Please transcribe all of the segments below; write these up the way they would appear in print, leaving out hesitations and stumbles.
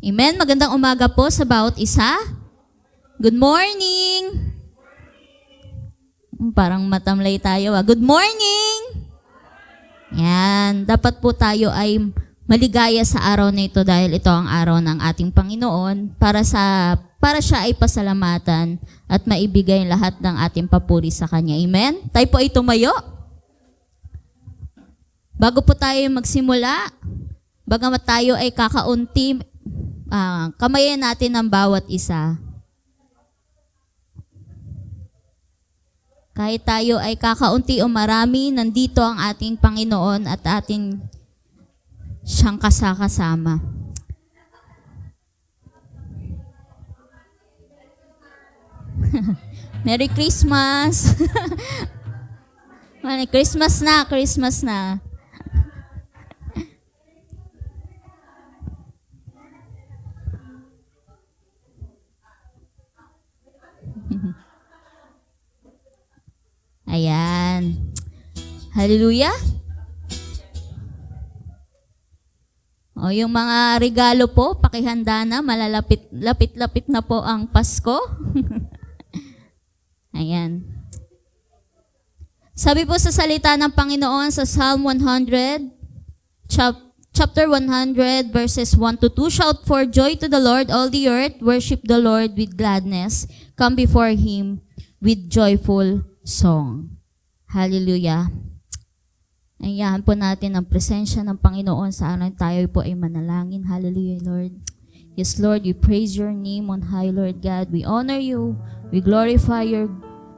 Amen. Magandang umaga po sa bawat isa. Good morning. Parang matamlay tayo. Good morning. Yan. Dapat po tayo ay maligaya sa araw na ito dahil ito ang araw ng ating Panginoon para siya ay pasalamatan at maibigay lahat ng ating papuri sa Kanya. Amen. Tayo po ay tumayo. Bago po tayo magsimula, bagamat tayo ay kakaunti, kamayan natin ang bawat isa. Kahit tayo ay kakaunti o marami, nandito ang ating Panginoon at ating siyang kasama. Merry Christmas! Christmas na, Christmas na. Ayan. Hallelujah. O, yung mga regalo po, pakihanda na, lapit-lapit na po ang Pasko. Ayan. Sabi po sa salita ng Panginoon sa Psalm 100, chapter 100, verses 1 to 2, Shout for joy to the Lord, all the earth, worship the Lord with gladness, come before Him with joyful song. Hallelujah. Ayahan po natin ang presensya ng Panginoon sa araw tayo po ay manalangin. Hallelujah, Lord. Yes, Lord, we praise your name on high, Lord God. We honor you. We glorify your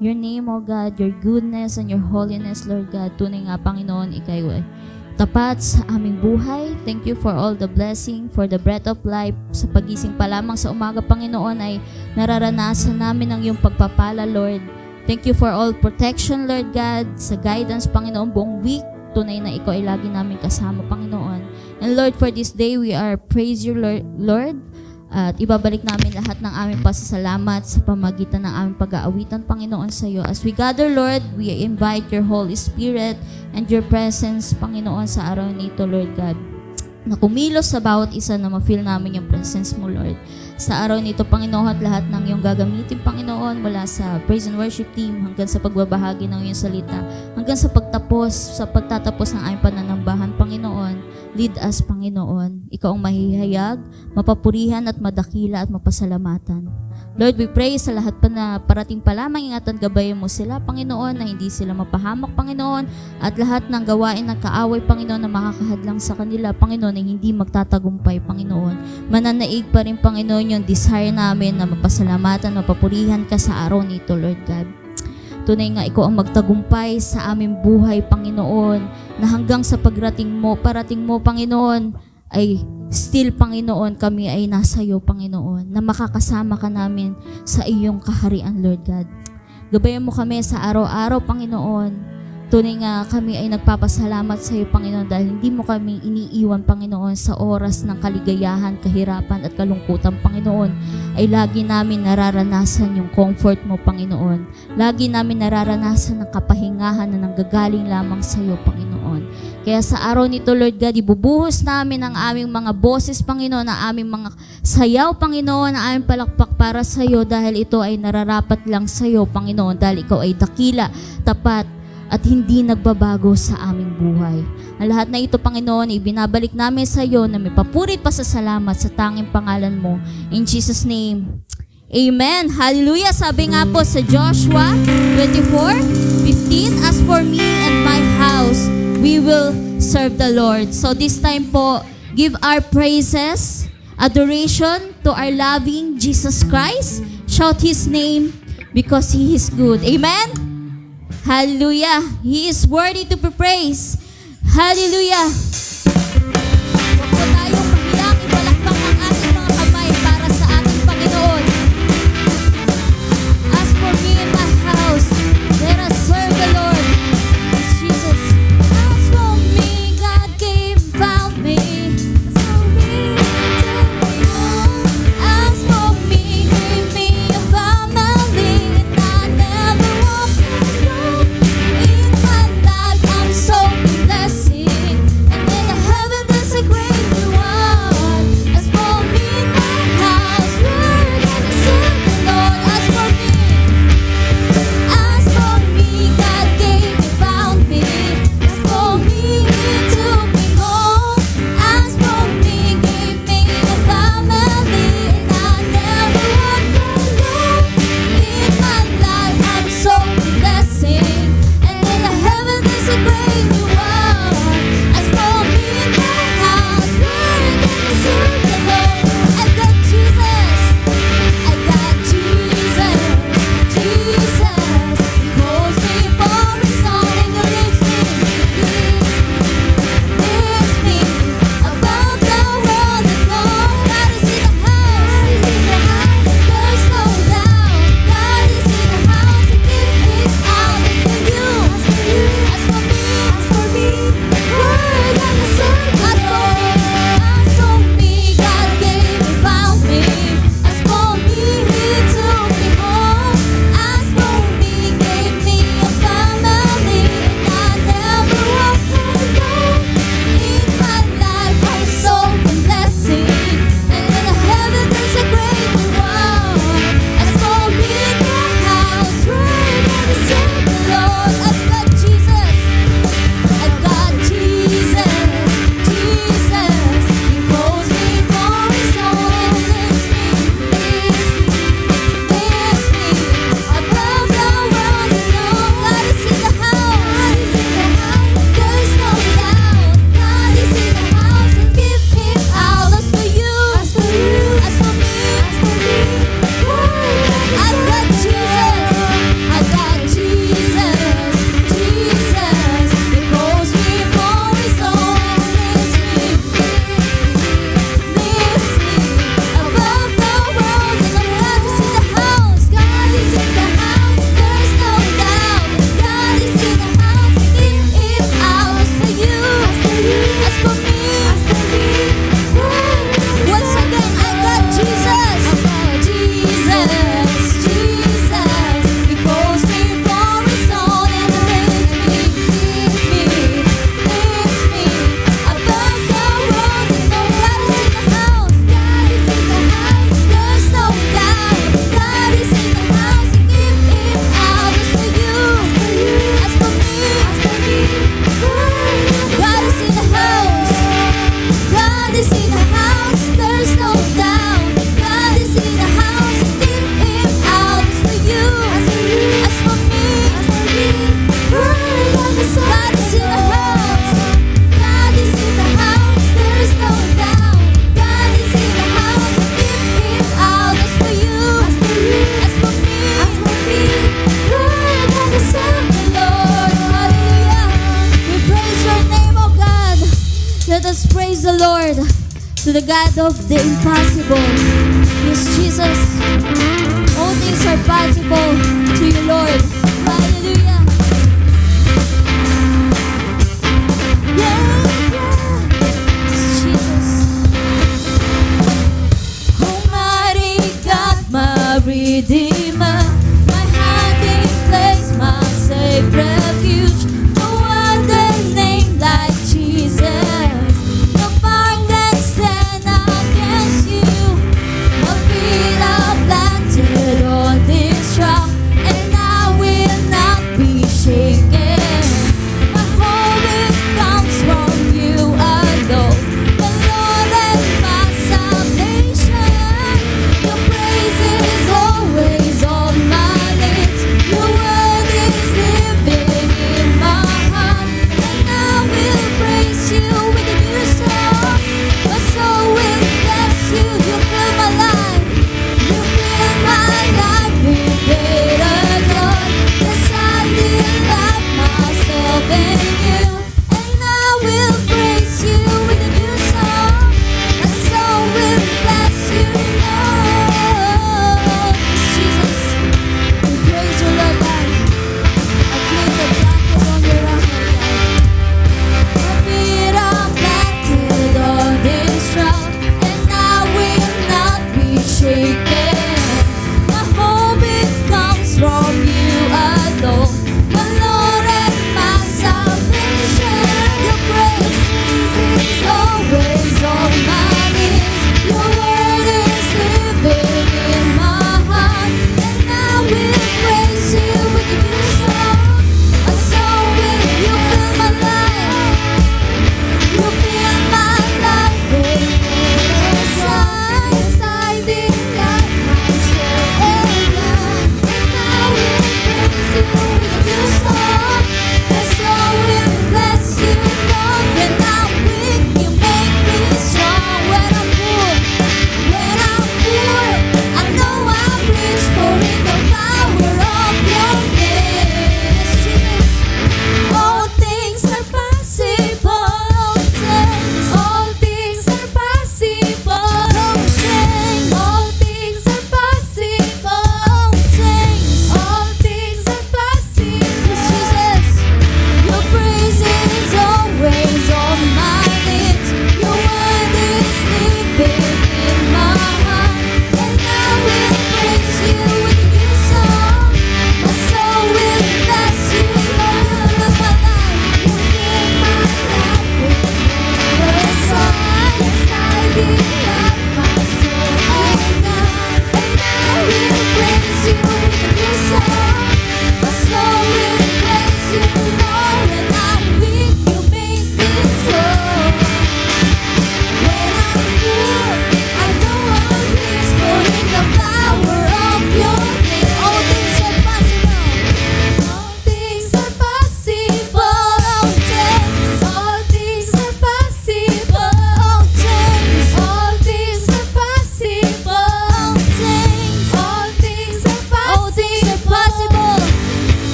name, O God, your goodness and your holiness, Lord God. Tunay nga, Panginoon, ikaw ay tapat sa aming buhay. Thank you for all the blessing, for the breath of life. Sa pagising pa lamang sa umaga, Panginoon, ay nararanasan namin ang iyong pagpapala, Lord. Thank you for all protection, Lord God, sa guidance, Panginoon, buong week. Tunay na ikaw ay lagi namin kasama, Panginoon. And Lord, for this day, we are praise you, Lord. At ibabalik namin lahat ng aming pasasalamat sa pamagitan ng aming pag-aawitan, Panginoon, sa iyo. As we gather, Lord, we invite your Holy Spirit and your presence, Panginoon, sa araw nito, Lord God, na kumilos sa bawat isa na ma-feel namin yung presence mo, Lord. Sa araw nito, Panginoon, lahat ng iyong gagamitin, Panginoon, mula sa praise and worship team hanggang sa pagbabahagi ng iyong salita, hanggang sa pagtatapos ng aming pananambahan, Panginoon, lead us, Panginoon. Ikaw ang mahihayag, mapapurihan at madakila at mapasalamatan. Lord, we pray sa lahat pa na parating pa lamang, ingatan gabayan mo sila, Panginoon, na hindi sila mapahamak, Panginoon, at lahat ng gawain ng kaaway, Panginoon, na makakahadlang sa kanila, Panginoon, na hindi magtatagumpay, Panginoon. Mananaig pa rin, Panginoon, yung desire namin na mapasalamatan, mapapurihan ka sa araw nito, Lord God. Tunay nga, ikaw ang magtagumpay sa aming buhay, Panginoon, na hanggang sa parating mo, Panginoon, ay still, Panginoon, kami ay nasa iyo, Panginoon, na makakasama ka namin sa iyong kaharian, Lord God. Gabayan mo kami sa araw-araw, Panginoon. Tunay nga kami ay nagpapasalamat sa iyo, Panginoon, dahil hindi mo kami iniiwan, Panginoon, sa oras ng kaligayahan, kahirapan at kalungkutan, Panginoon, ay lagi namin nararanasan yung comfort mo, Panginoon. Lagi namin nararanasan ang kapahingahan na nanggagaling lamang sa iyo, Panginoon. Kaya sa araw nito, Lord God, ibubuhos namin ang aming mga boses, Panginoon, ang aming mga sayaw, Panginoon, ang aming palakpak para sa iyo, dahil ito ay nararapat lang sa iyo, Panginoon, dahil ikaw ay dakila, tapat, at hindi nagbabago sa aming buhay. Ang lahat na ito, Panginoon, ibinabalik namin sa iyo na may papurit pa sa salamat sa tanging pangalan mo. In Jesus' name, Amen. Hallelujah. Sabi nga po sa Joshua 24:15, As for me and my house, we will serve the Lord. So this time po, give our praises, adoration to our loving Jesus Christ. Shout His name because He is good. Amen. Hallelujah. He is worthy to be praised. Hallelujah. Huwag po tayong mahiyang ipalakpak ang ating mga kamay para sa ating Panginoon. As for me and my house, let us serve the Lord. Yes, Jesus. As for me, God came and found me. As for me, gave me a family, and I never walked alone. In my life, I'm so blessed, and then to the God of the impossible. Yes, Jesus. All things are possible to you, Lord. Hallelujah. Yeah, yeah. Yes, Jesus. Almighty God, my Redeemer, my hiding place, my safe refuge. No other name like Jesus. No power can stand against you. My feet are planted on this rock, and I will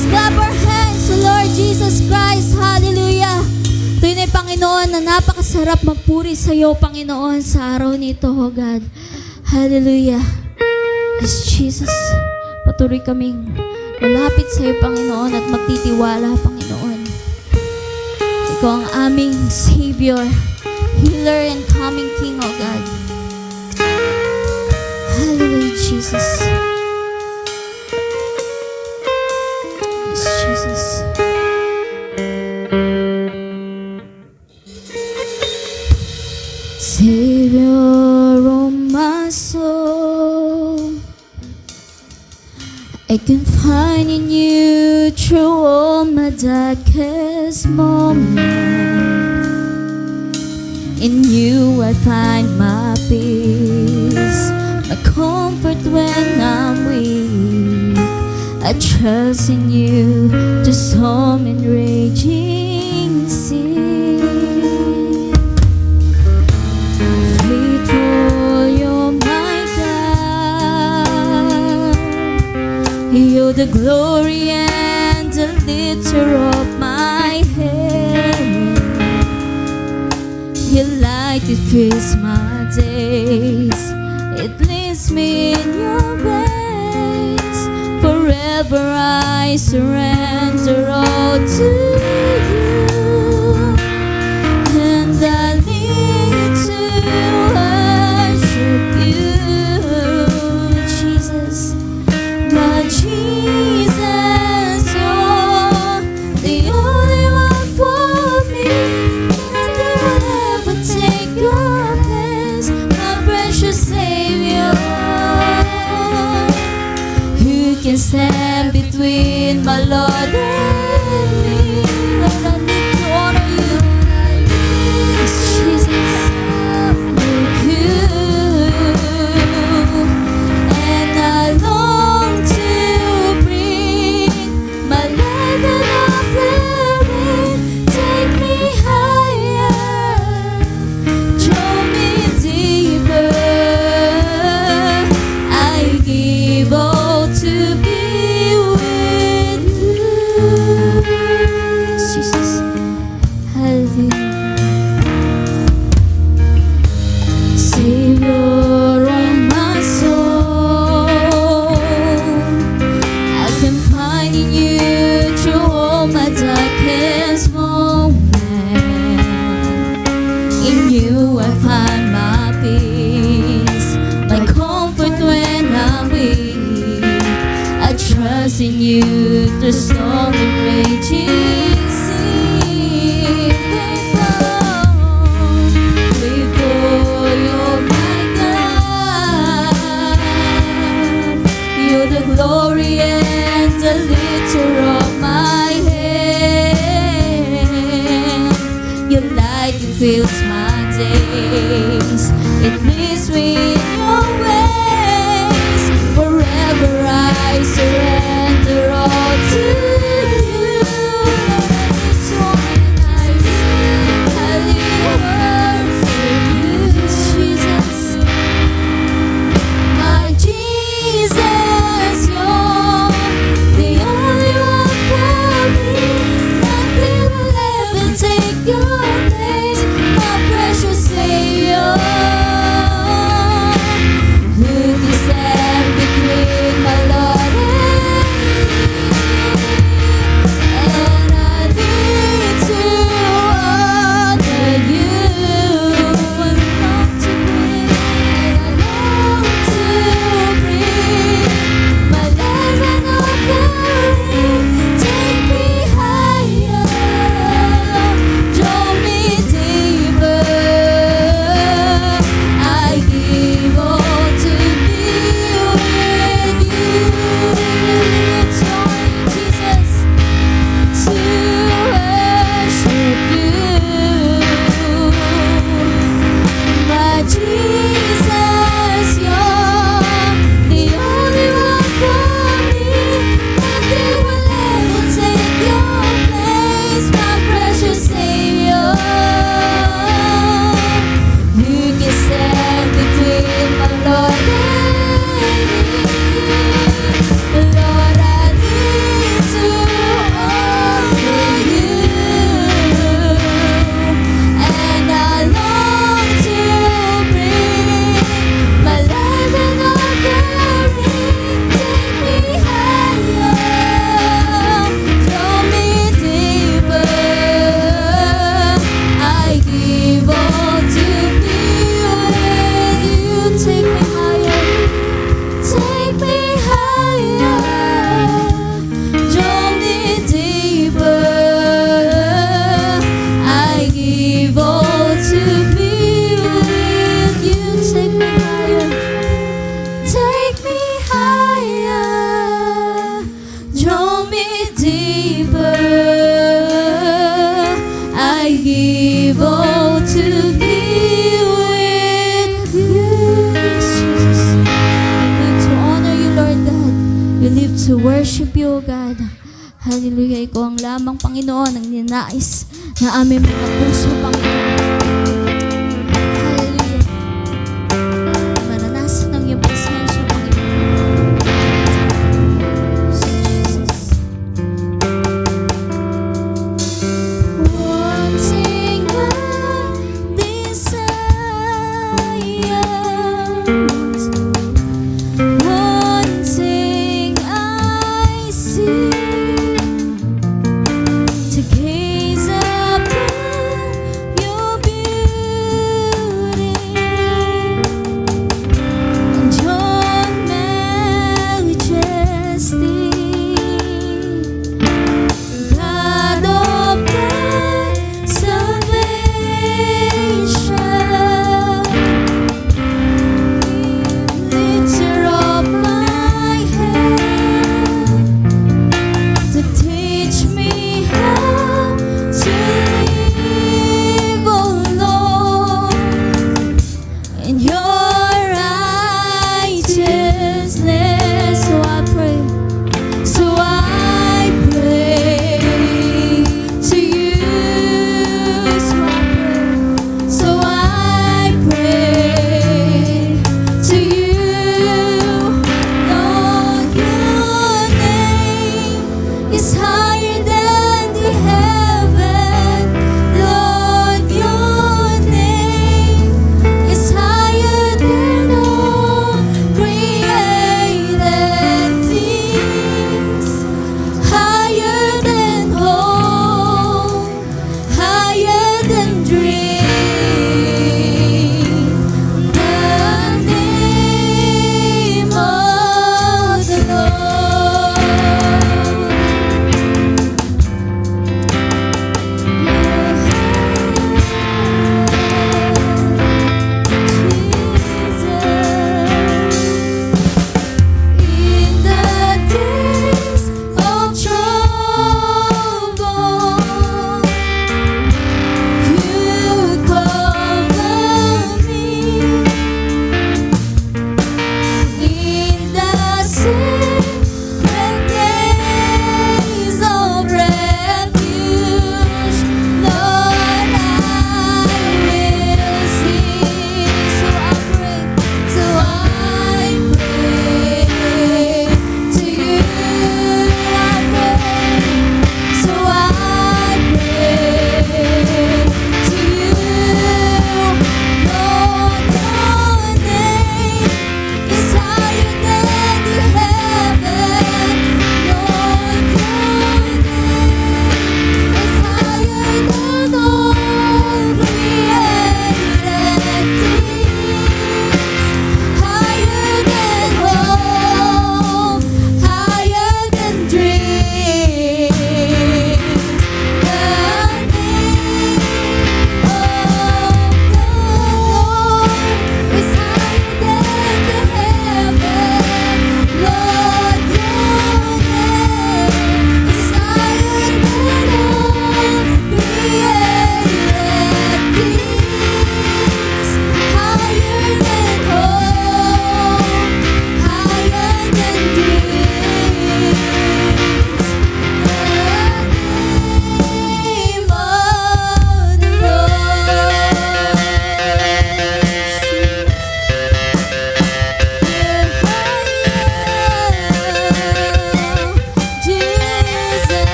Let's clap our hands to Lord Jesus Christ. Hallelujah. Tunay Panginoon na napakasarap magpuri sa iyo, Panginoon, sa araw nito, oh God. Hallelujah. Yes, Jesus. Patuloy kaming malapit sa iyo, Panginoon, at magtitiwala, Panginoon. Ikaw ang aming Savior, Healer, and coming King, oh God. Hallelujah, Jesus. Yes, Jesus. Savior of my soul, I can find in you through all my darkest moments. In you I find my peace, my comfort when I'm weak. I trust in you to storm and raging sea. Faithful, you're my God. You're the glory and the lifter of my head. Your light, it fills my days. It leads me in your ways. Forever I surrender all to you. And I need to worship you, Jesus. My Jesus, you're the only one for me. Nothing will ever take your place, my precious Savior. Who can stand between my Lord and Hallelujah. Ikaw ang lamang, Panginoon, ang ninais na aming mga puso, Panginoon. Hallelujah. Mananasan ng iyong presensya, Panginoon. Jesus. One thing I desire, one thing I see, to gaze upon your beauty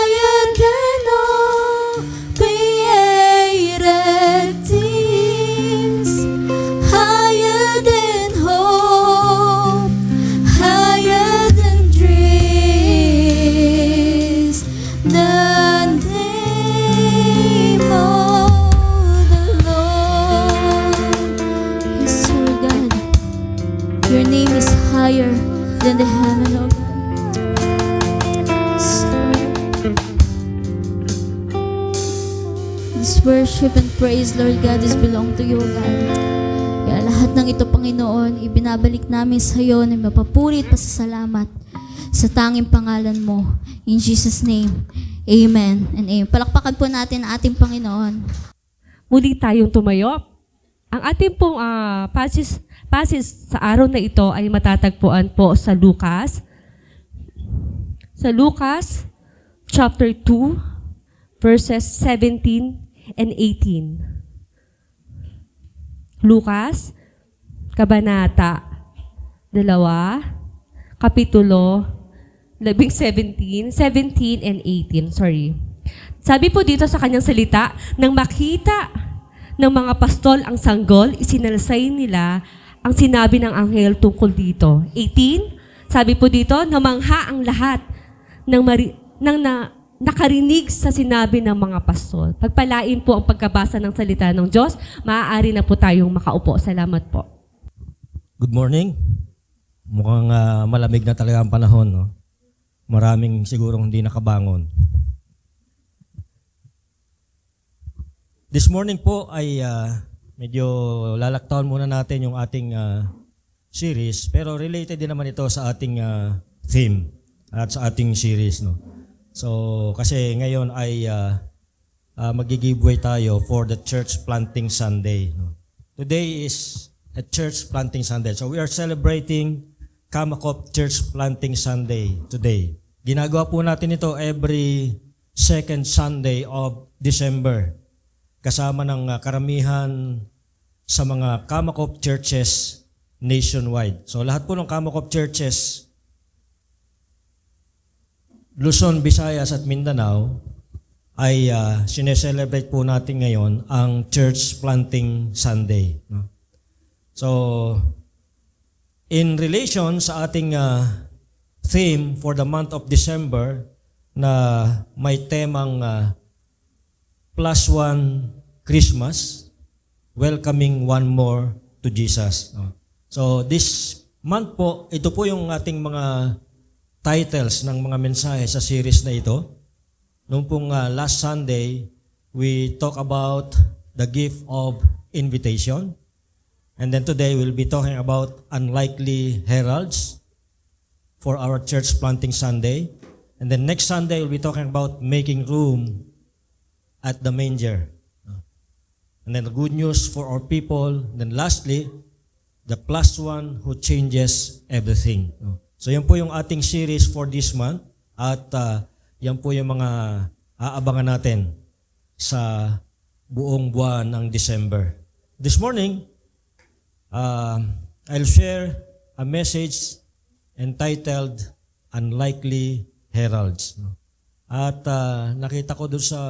higher than all created things, higher than hope, higher than dreams, the name of the Lord. Yes, Lord God, your name is higher than the heaven, oh God. Yes, Lord. This worship and praise, Lord God, is belong to you, God. Kaya lahat ng ito, Panginoon, ibinabalik namin sa iyo na mapapuri at pasasalamat sa tanging pangalan mo. In Jesus' name, amen and amen. Palakpakan po natin ang ating Panginoon. Muli tayong tumayo. Ang ating pong passage sa araw na ito ay matatagpuan po sa Lucas. Sa Lucas chapter 2, verses 17 and 18. Lucas, Kabanata 2, Kapitulo 17 and 18. Sabi po dito sa kanyang salita, nang makita ng mga pastol ang sanggol, isinalsay nila ang sinabi ng anghel tungkol dito. 18, sabi po dito, namangha ang lahat ng nakarinig sa sinabi ng mga pastol. Pagpalain po ang pagkabasa ng salita ng Diyos, maaari na po tayong makaupo. Salamat po. Good morning. Mukhang malamig na talaga ang panahon, no? Maraming sigurong hindi nakabangon. This morning po ay medyo lalaktawan muna natin yung ating series, pero related din naman ito sa ating theme at sa ating series, no? So, kasi ngayon ay mag-giveaway tayo for the Church Planting Sunday, no? Today is a Church Planting Sunday. So, we are celebrating Kamakop Church Planting Sunday today. Ginagawa po natin ito every second Sunday of December, kasama ng karamihan sa mga Kamakop churches nationwide. So lahat po ng Kamakop churches, Luzon, Visayas at Mindanao, ay sineselebrate po natin ngayon ang Church Planting Sunday, no? So, in relation sa ating theme for the month of December na may temang +1 Christmas, welcoming one more to Jesus, no? So this month po, ito po yung ating mga titles ng mga mensahe sa series na ito. Noong pong last Sunday, we talk about the gift of invitation. And then today, we'll be talking about unlikely heralds for our Church Planting Sunday. And then next Sunday, we'll be talking about making room at the manger. And then the good news for our people. And then lastly, the +1 who changes everything. So yan po yung ating series for this month. At yan po yung mga aabangan natin sa buong buwan ng December. This morning, I'll share a message entitled Unlikely Heralds. At nakita ko doon sa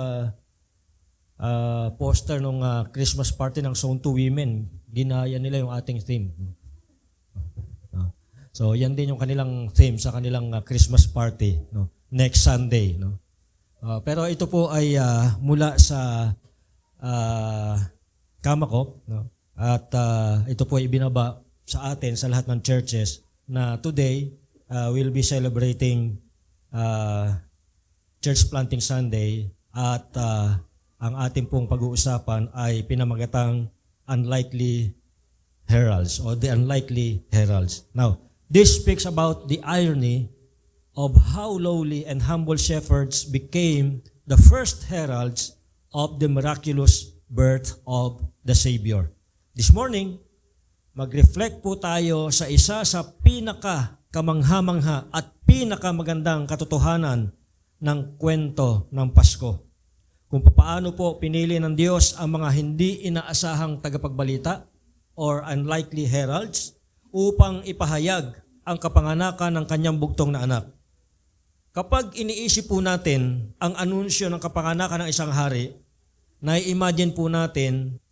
poster ng Christmas party ng Zone 2 Women, ginaya nila yung ating theme. So yan din yung kanilang theme sa kanilang Christmas party, no? Next Sunday, no? Pero ito po ay mula sa Kamakop, no? At ito po ay ibinaba sa atin sa lahat ng churches na today we'll be celebrating Church Planting Sunday at ang ating pong pag-uusapan ay pinamagatang Unlikely Heralds or the Unlikely Heralds. Now, this speaks about the irony of how lowly and humble shepherds became the first heralds of the miraculous birth of the Savior. This morning, mag-reflect po tayo sa isa sa pinaka-kamangha-mangha at pinakamagandang katotohanan ng kwento ng Pasko. Kung paano po pinili ng Diyos ang mga hindi inaasahang tagapagbalita or unlikely heralds upang ipahayag ang kapanganakan ng kanyang bugtong na anak. Kapag iniisip po natin ang anunsyo ng kapanganakan ng isang hari, nai-imagine po natin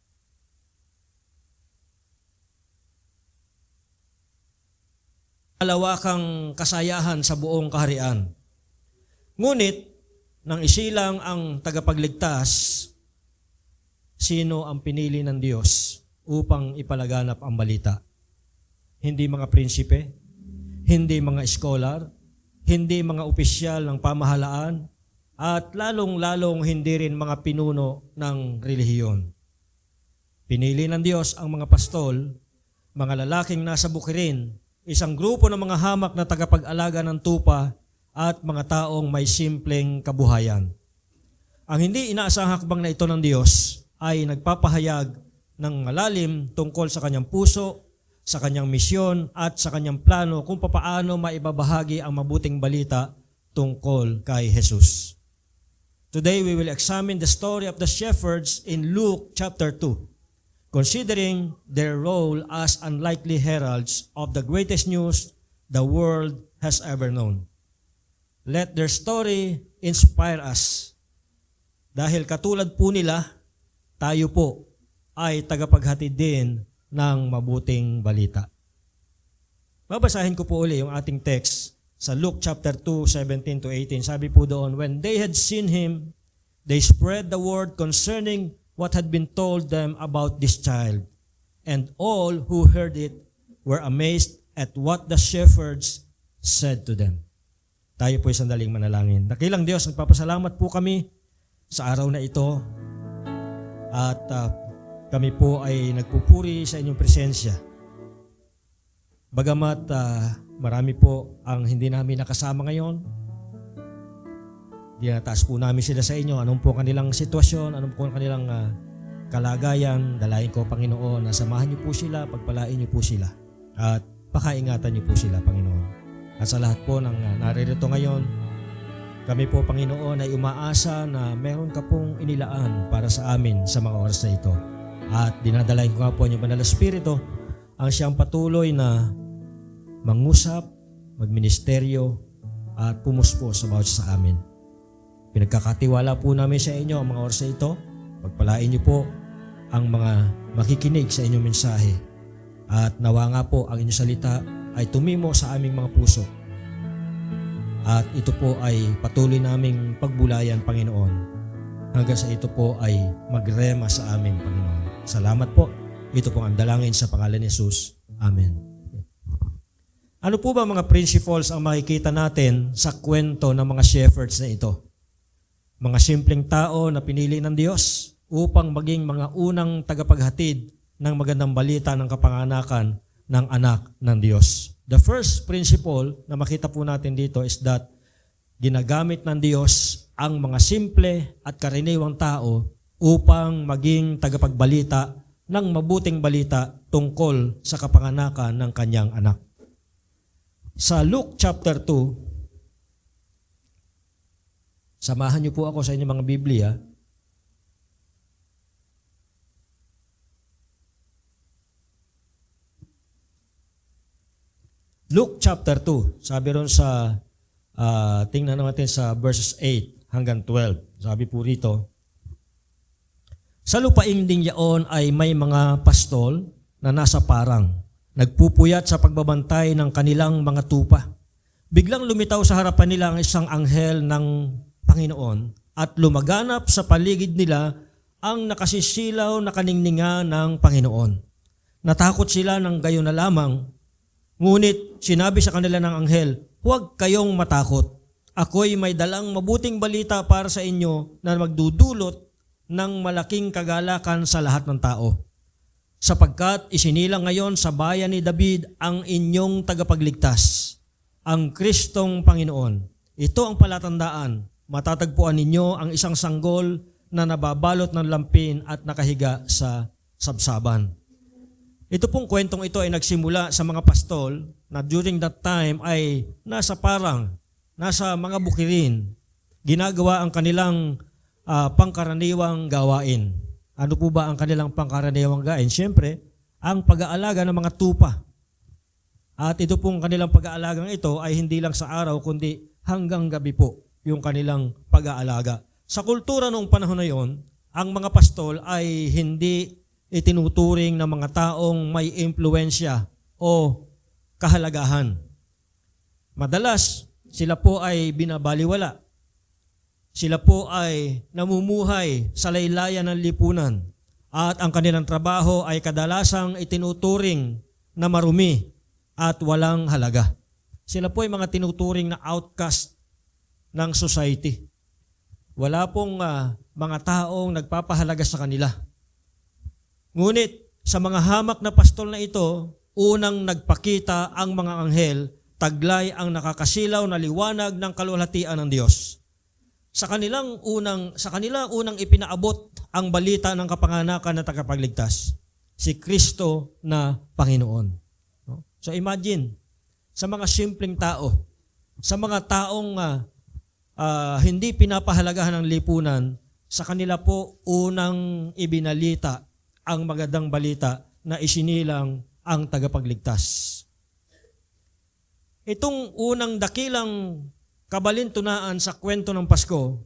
malawakang kasayahan sa buong kaharian. Ngunit, nang isilang ang tagapagligtas, sino ang pinili ng Diyos upang ipalaganap ang balita? Hindi mga prinsipe, hindi mga scholar, hindi mga opisyal ng pamahalaan, at lalong-lalong hindi rin mga pinuno ng relihiyon. Pinili ng Diyos ang mga pastol, mga lalaking nasa bukirin, isang grupo ng mga hamak na tagapag-alaga ng tupa at mga taong may simpleng kabuhayan. Ang hindi inaasahang hakbang na ito ng Diyos ay nagpapahayag ng malalim tungkol sa kanyang puso, sa kanyang misyon at sa kanyang plano kung papaano maibabahagi ang mabuting balita tungkol kay Jesus. Today we will examine the story of the shepherds in Luke chapter 2. Considering their role as unlikely heralds of the greatest news the world has ever known. Let their story inspire us. Dahil katulad po nila, tayo po ay tagapaghatid din ng mabuting balita. Babasahin ko po uli yung ating text sa Luke chapter 2, 17 to 18. Sabi po doon, when they had seen him, they spread the word concerning what had been told them about this child. And all who heard it were amazed at what the shepherds said to them. Tayo po isang daling manalangin. Dakilang Diyos, nagpapasalamat po kami sa araw na ito at kami po ay nagpupuri sa inyong presensya. Bagamat marami po ang hindi namin nakasama ngayon, dinataas po namin sila sa inyo. Anong po kanilang sitwasyon, anong po kanilang kalagayan. Dalayan ko, Panginoon, na samahan niyo po sila, pagpalain niyo po sila. At pakaingatan niyo po sila, Panginoon. At sa lahat po ng naririto ngayon, kami po, Panginoon, ay umaasa na meron ka pong inilaan para sa amin sa mga oras na ito. At dinadalayan ko nga po ang inyong Banal na Espiritu, ang siyang patuloy na mangusap, magministeryo, at pumuspos sa bawat sa amin. Pinagkakatiwala po namin sa inyo ang mga oras na ito. Pagpalain niyo po ang mga makikinig sa inyong mensahe. At nawa nga po ang inyong salita ay tumimo sa aming mga puso. At ito po ay patuloy naming pagbulayan, Panginoon. Hanggang sa ito po ay magrema sa amin, Panginoon. Salamat po. Ito po ang dalangin sa pangalan ni Jesus. Amen. Ano po ba mga principles ang makikita natin sa kwento ng mga shepherds na ito? Mga simpleng tao na pinili ng Diyos upang maging mga unang tagapaghatid ng magandang balita ng kapanganakan ng anak ng Diyos. The first principle na makita po natin dito is that ginagamit ng Diyos ang mga simple at karaniwang tao upang maging tagapagbalita ng mabuting balita tungkol sa kapanganakan ng kanyang anak. Sa Luke chapter 2, samahan niyo po ako sa inyong mga Biblia. Luke chapter 2, sabi ron sa, tingnan natin sa verses 8 hanggang 12. Sabi po rito, sa lupaing ding yaon ay may mga pastol na nasa parang, nagpupuyat sa pagbabantay ng kanilang mga tupa. Biglang lumitaw sa harapan nila ang isang anghel ng Panginoon at lumaganap sa paligid nila ang nakasisilaw na kaningninga ng Panginoon. Natakot sila ng gayon na lamang, ngunit sinabi sa kanila ng anghel, huwag kayong matakot. Ako'y may dalang mabuting balita para sa inyo na magdudulot ng malaking kagalakan sa lahat ng tao. Sapagkat isinilang ngayon sa bayan ni David ang inyong tagapagligtas, ang Kristong Panginoon. Ito ang palatandaan. Matatagpuan ninyo ang isang sanggol na nababalot ng lampin at nakahiga sa sabsaban. Ito pong kwentong ito ay nagsimula sa mga pastol na during that time ay nasa parang, nasa mga bukirin, ginagawa ang kanilang pangkaraniwang gawain. Ano po ba ang kanilang pangkaraniwang gawain? Siyempre, ang pag-aalaga ng mga tupa. At ito pong kanilang pag-aalagang ito ay hindi lang sa araw, kundi hanggang gabi po yung kanilang pag-aalaga. Sa kultura noong panahon na yon, ang mga pastol ay hindi itinuturing ng mga taong may impluensya o kahalagahan. Madalas, sila po ay binabaliwala. Sila po ay namumuhay sa laylayan ng lipunan at ang kanilang trabaho ay kadalasang itinuturing na marumi at walang halaga. Sila po ay mga tinuturing na outcast ng society. Wala pong mga taong nagpapahalaga sa kanila. Ngunit sa mga hamak na pastol na ito, unang nagpakita ang mga anghel, taglay ang nakakasilaw na liwanag ng kaluwalhatian ng Diyos. Sa kanila unang ipinaabot ang balita ng kapanganakan na tagapagligtas, si Kristo na Panginoon. No? So imagine, sa mga simpleng tao, sa mga taong hindi pinapahalagahan ng lipunan, sa kanila po unang ibinalita ang magandang balita na isinilang ang tagapagligtas. Itong unang dakilang kabalintunaan sa kwento ng Pasko,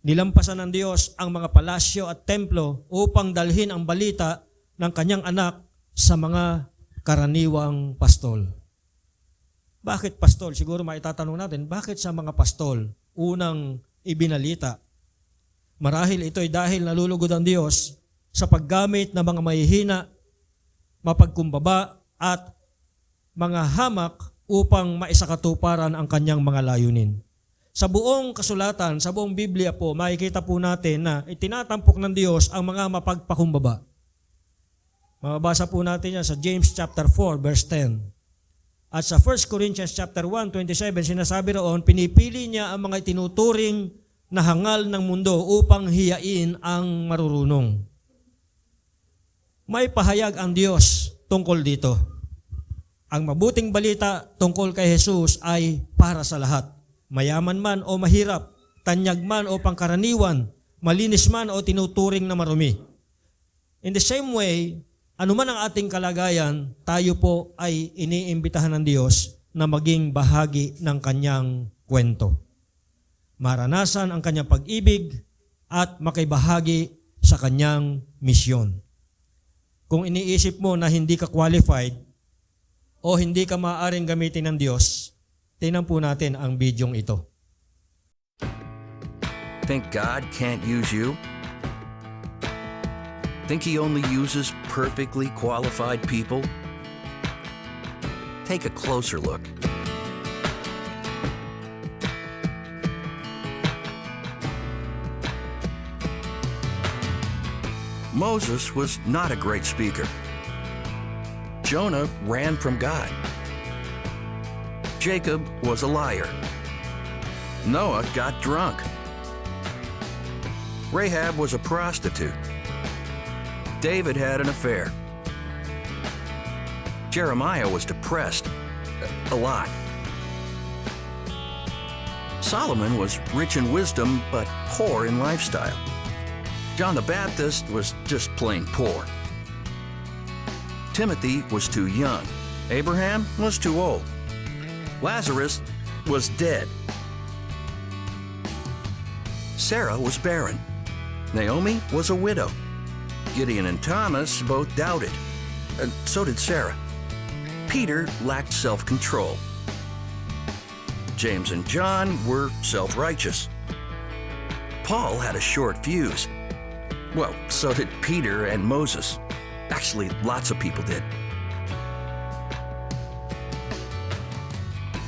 nilampasan ng Diyos ang mga palasyo at templo upang dalhin ang balita ng kanyang anak sa mga karaniwang pastol. Bakit pastol? Siguro maitatanong natin, bakit sa mga pastol unang ibinalita? Marahil ito'y dahil nalulugod ang Diyos sa paggamit ng mga mahihina, mapagkumbaba at mga hamak upang maisakatuparan ang kanyang mga layunin. Sa buong kasulatan, sa buong Biblia po, makikita po natin na itinatampok ng Diyos ang mga mapagpakumbaba. Mababasa po natin yan sa James chapter 4 verse 10. At sa 1 Corinthians chapter 1:27, sinasabi roon, pinipili niya ang mga itinuturing na hangal ng mundo upang hiyain ang marurunong. May pahayag ang Diyos tungkol dito. Ang mabuting balita tungkol kay Jesus ay para sa lahat. Mayaman man o mahirap, tanyag man o pangkaraniwan, malinis man o tinuturing na marumi. In the same way, anuman ang ating kalagayan, tayo po ay iniimbitahan ng Diyos na maging bahagi ng kanyang kwento. Maranasan ang kanyang pag-ibig at makibahagi sa kanyang misyon. Kung iniisip mo na hindi ka qualified o hindi ka maaaring gamitin ng Diyos, tingnan po natin ang bidyong ito. Think God can't use you? Think He only uses perfectly qualified people? Take a closer look. Moses was not a great speaker. Jonah ran from God. Jacob was a liar. Noah got drunk. Rahab was a prostitute. David had an affair. Jeremiah was depressed. A lot. Solomon was rich in wisdom, but poor in lifestyle. John the Baptist was just plain poor. Timothy was too young. Abraham was too old. Lazarus was dead. Sarah was barren. Naomi was a widow. Gideon and Thomas both doubted. So did Sarah. Peter lacked self-control. James and John were self-righteous. Paul had a short fuse. Well, so did Peter and Moses. Actually, lots of people did.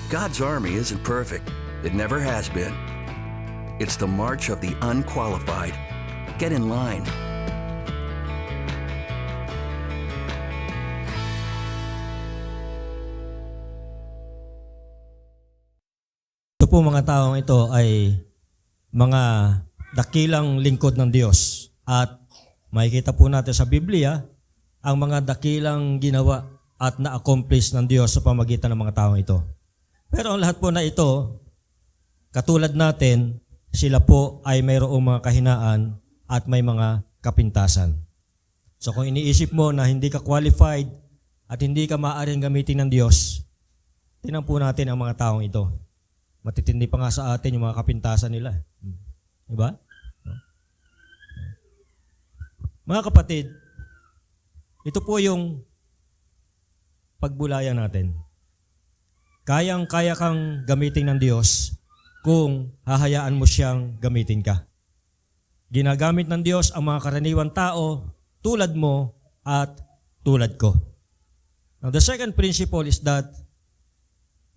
God's army isn't perfect. It never has been. It's the march of the unqualified. Get in line. Ito po mga taong ito ay mga dakilang lingkod ng Diyos. At makikita po natin sa Biblia ang mga dakilang ginawa at na-accomplish ng Diyos sa pamagitan ng mga taong ito. Pero ang lahat po na ito, katulad natin, sila po ay mayroong mga kahinaan at may mga kapintasan. So kung iniisip mo na hindi ka qualified at hindi ka maaaring gamitin ng Diyos, tingnan po natin ang mga taong ito. Matitindi pa nga sa atin yung mga kapintasan nila. Diba? Mga kapatid, ito po yung pagbulaya natin. Kayang-kaya kang gamitin ng Diyos kung hahayaan mo siyang gamitin ka. Ginagamit ng Diyos ang mga karaniwang tao tulad mo at tulad ko. Now, the second principle is that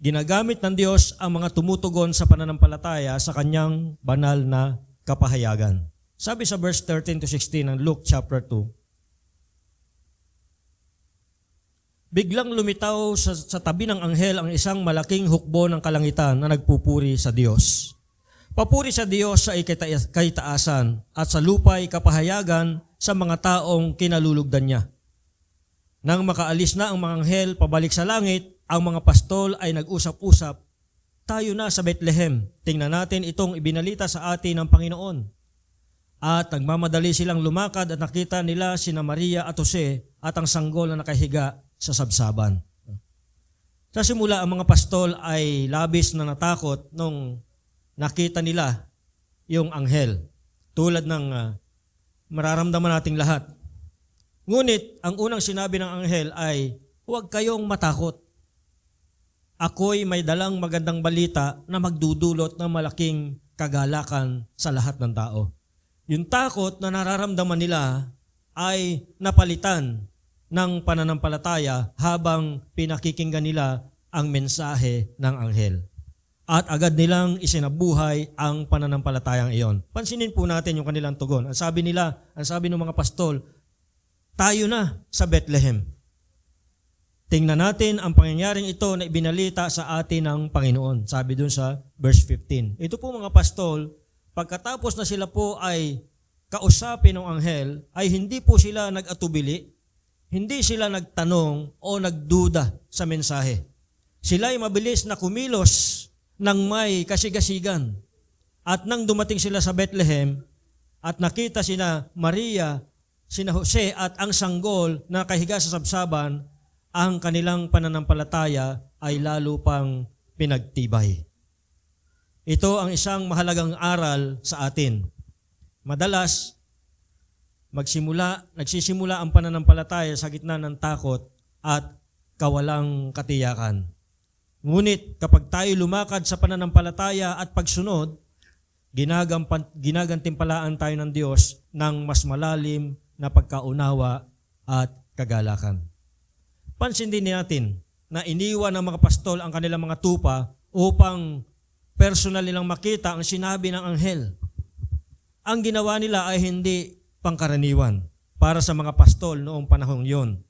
ginagamit ng Diyos ang mga tumutugon sa pananampalataya sa kanyang banal na kapahayagan. Sabi sa verse 13 to 16 ng Luke chapter 2, biglang lumitaw sa tabi ng anghel ang isang malaking hukbo ng kalangitan na nagpupuri sa Diyos. Papuri sa Diyos sa kaitaasan at sa lupa'y kapahayagan sa mga taong kinalulugdan niya. Nang makaalis na ang mga anghel pabalik sa langit, ang mga pastol ay nag-usap-usap, tayo na sa Bethlehem, tingnan natin itong ibinalita sa atin ng Panginoon. At nagmamadali silang lumakad at nakita nila sina Maria at Jose at ang sanggol na nakahiga sa sabsaban. Sa simula, ang mga pastol ay labis na natakot nung nakita nila yung anghel. Tulad ng mararamdaman nating lahat. Ngunit, ang unang sinabi ng anghel ay, huwag kayong matakot. Ako'y may dalang magandang balita na magdudulot ng malaking kagalakan sa lahat ng tao. Yung takot na nararamdaman nila ay napalitan ng pananampalataya habang pinakikinggan nila ang mensahe ng anghel. At agad nilang isinabuhay ang pananampalatayang iyon. Pansinin po natin yung kanilang tugon. Ang sabi ng mga pastol, tayo na sa Bethlehem. Tingnan natin ang pangyayaring ito na ibinalita sa atin ng Panginoon. Sabi dun sa verse 15. Ito po mga pastol, pagkatapos na sila po ay kausapin ng anghel, ay hindi po sila nag-atubili, hindi sila nagtanong o nagduda sa mensahe. Sila ay mabilis na kumilos ng may kasigasigan. At nang dumating sila sa Bethlehem at nakita sina Maria, sina Jose at ang sanggol na nakahiga sa sabsaban, ang kanilang pananampalataya ay lalo pang pinagtibay. Ito ang isang mahalagang aral sa atin. Madalas, nagsisimula ang pananampalataya sa gitna ng takot at kawalang katiyakan. Ngunit kapag tayo lumakad sa pananampalataya at pagsunod, ginagantimpalaan tayo ng Diyos ng mas malalim na pagkaunawa at kagalakan. Pansin din natin na iniwan ng mga pastol ang kanilang mga tupa upang personal nilang makita ang sinabi ng anghel. Ang ginawa nila ay hindi pangkaraniwan para sa mga pastol noong panahong yon.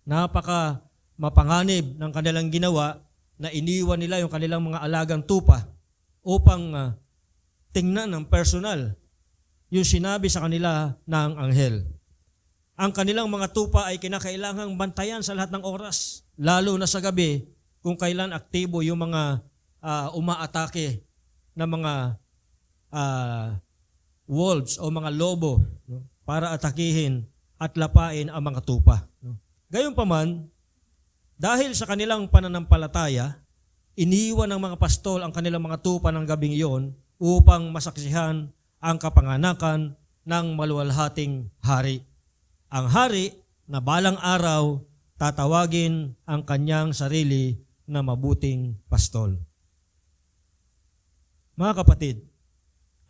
Napaka mapanganib ng kanilang ginawa na iniwan nila yung kanilang mga alagang tupa upang tingnan ng personal yung sinabi sa kanila ng anghel. Ang kanilang mga tupa ay kinakailangang bantayan sa lahat ng oras, lalo na sa gabi kung kailan aktibo yung mga umaatake na mga wolves o mga lobo para atakihin at lapain ang mga tupa. Gayunpaman, dahil sa kanilang pananampalataya, iniwan ng mga pastol ang kanilang mga tupa ng gabing iyon upang masaksihan ang kapanganakan ng maluwalhating hari. Ang hari na balang araw tatawagin ang kanyang sarili na mabuting pastol. Mga kapatid,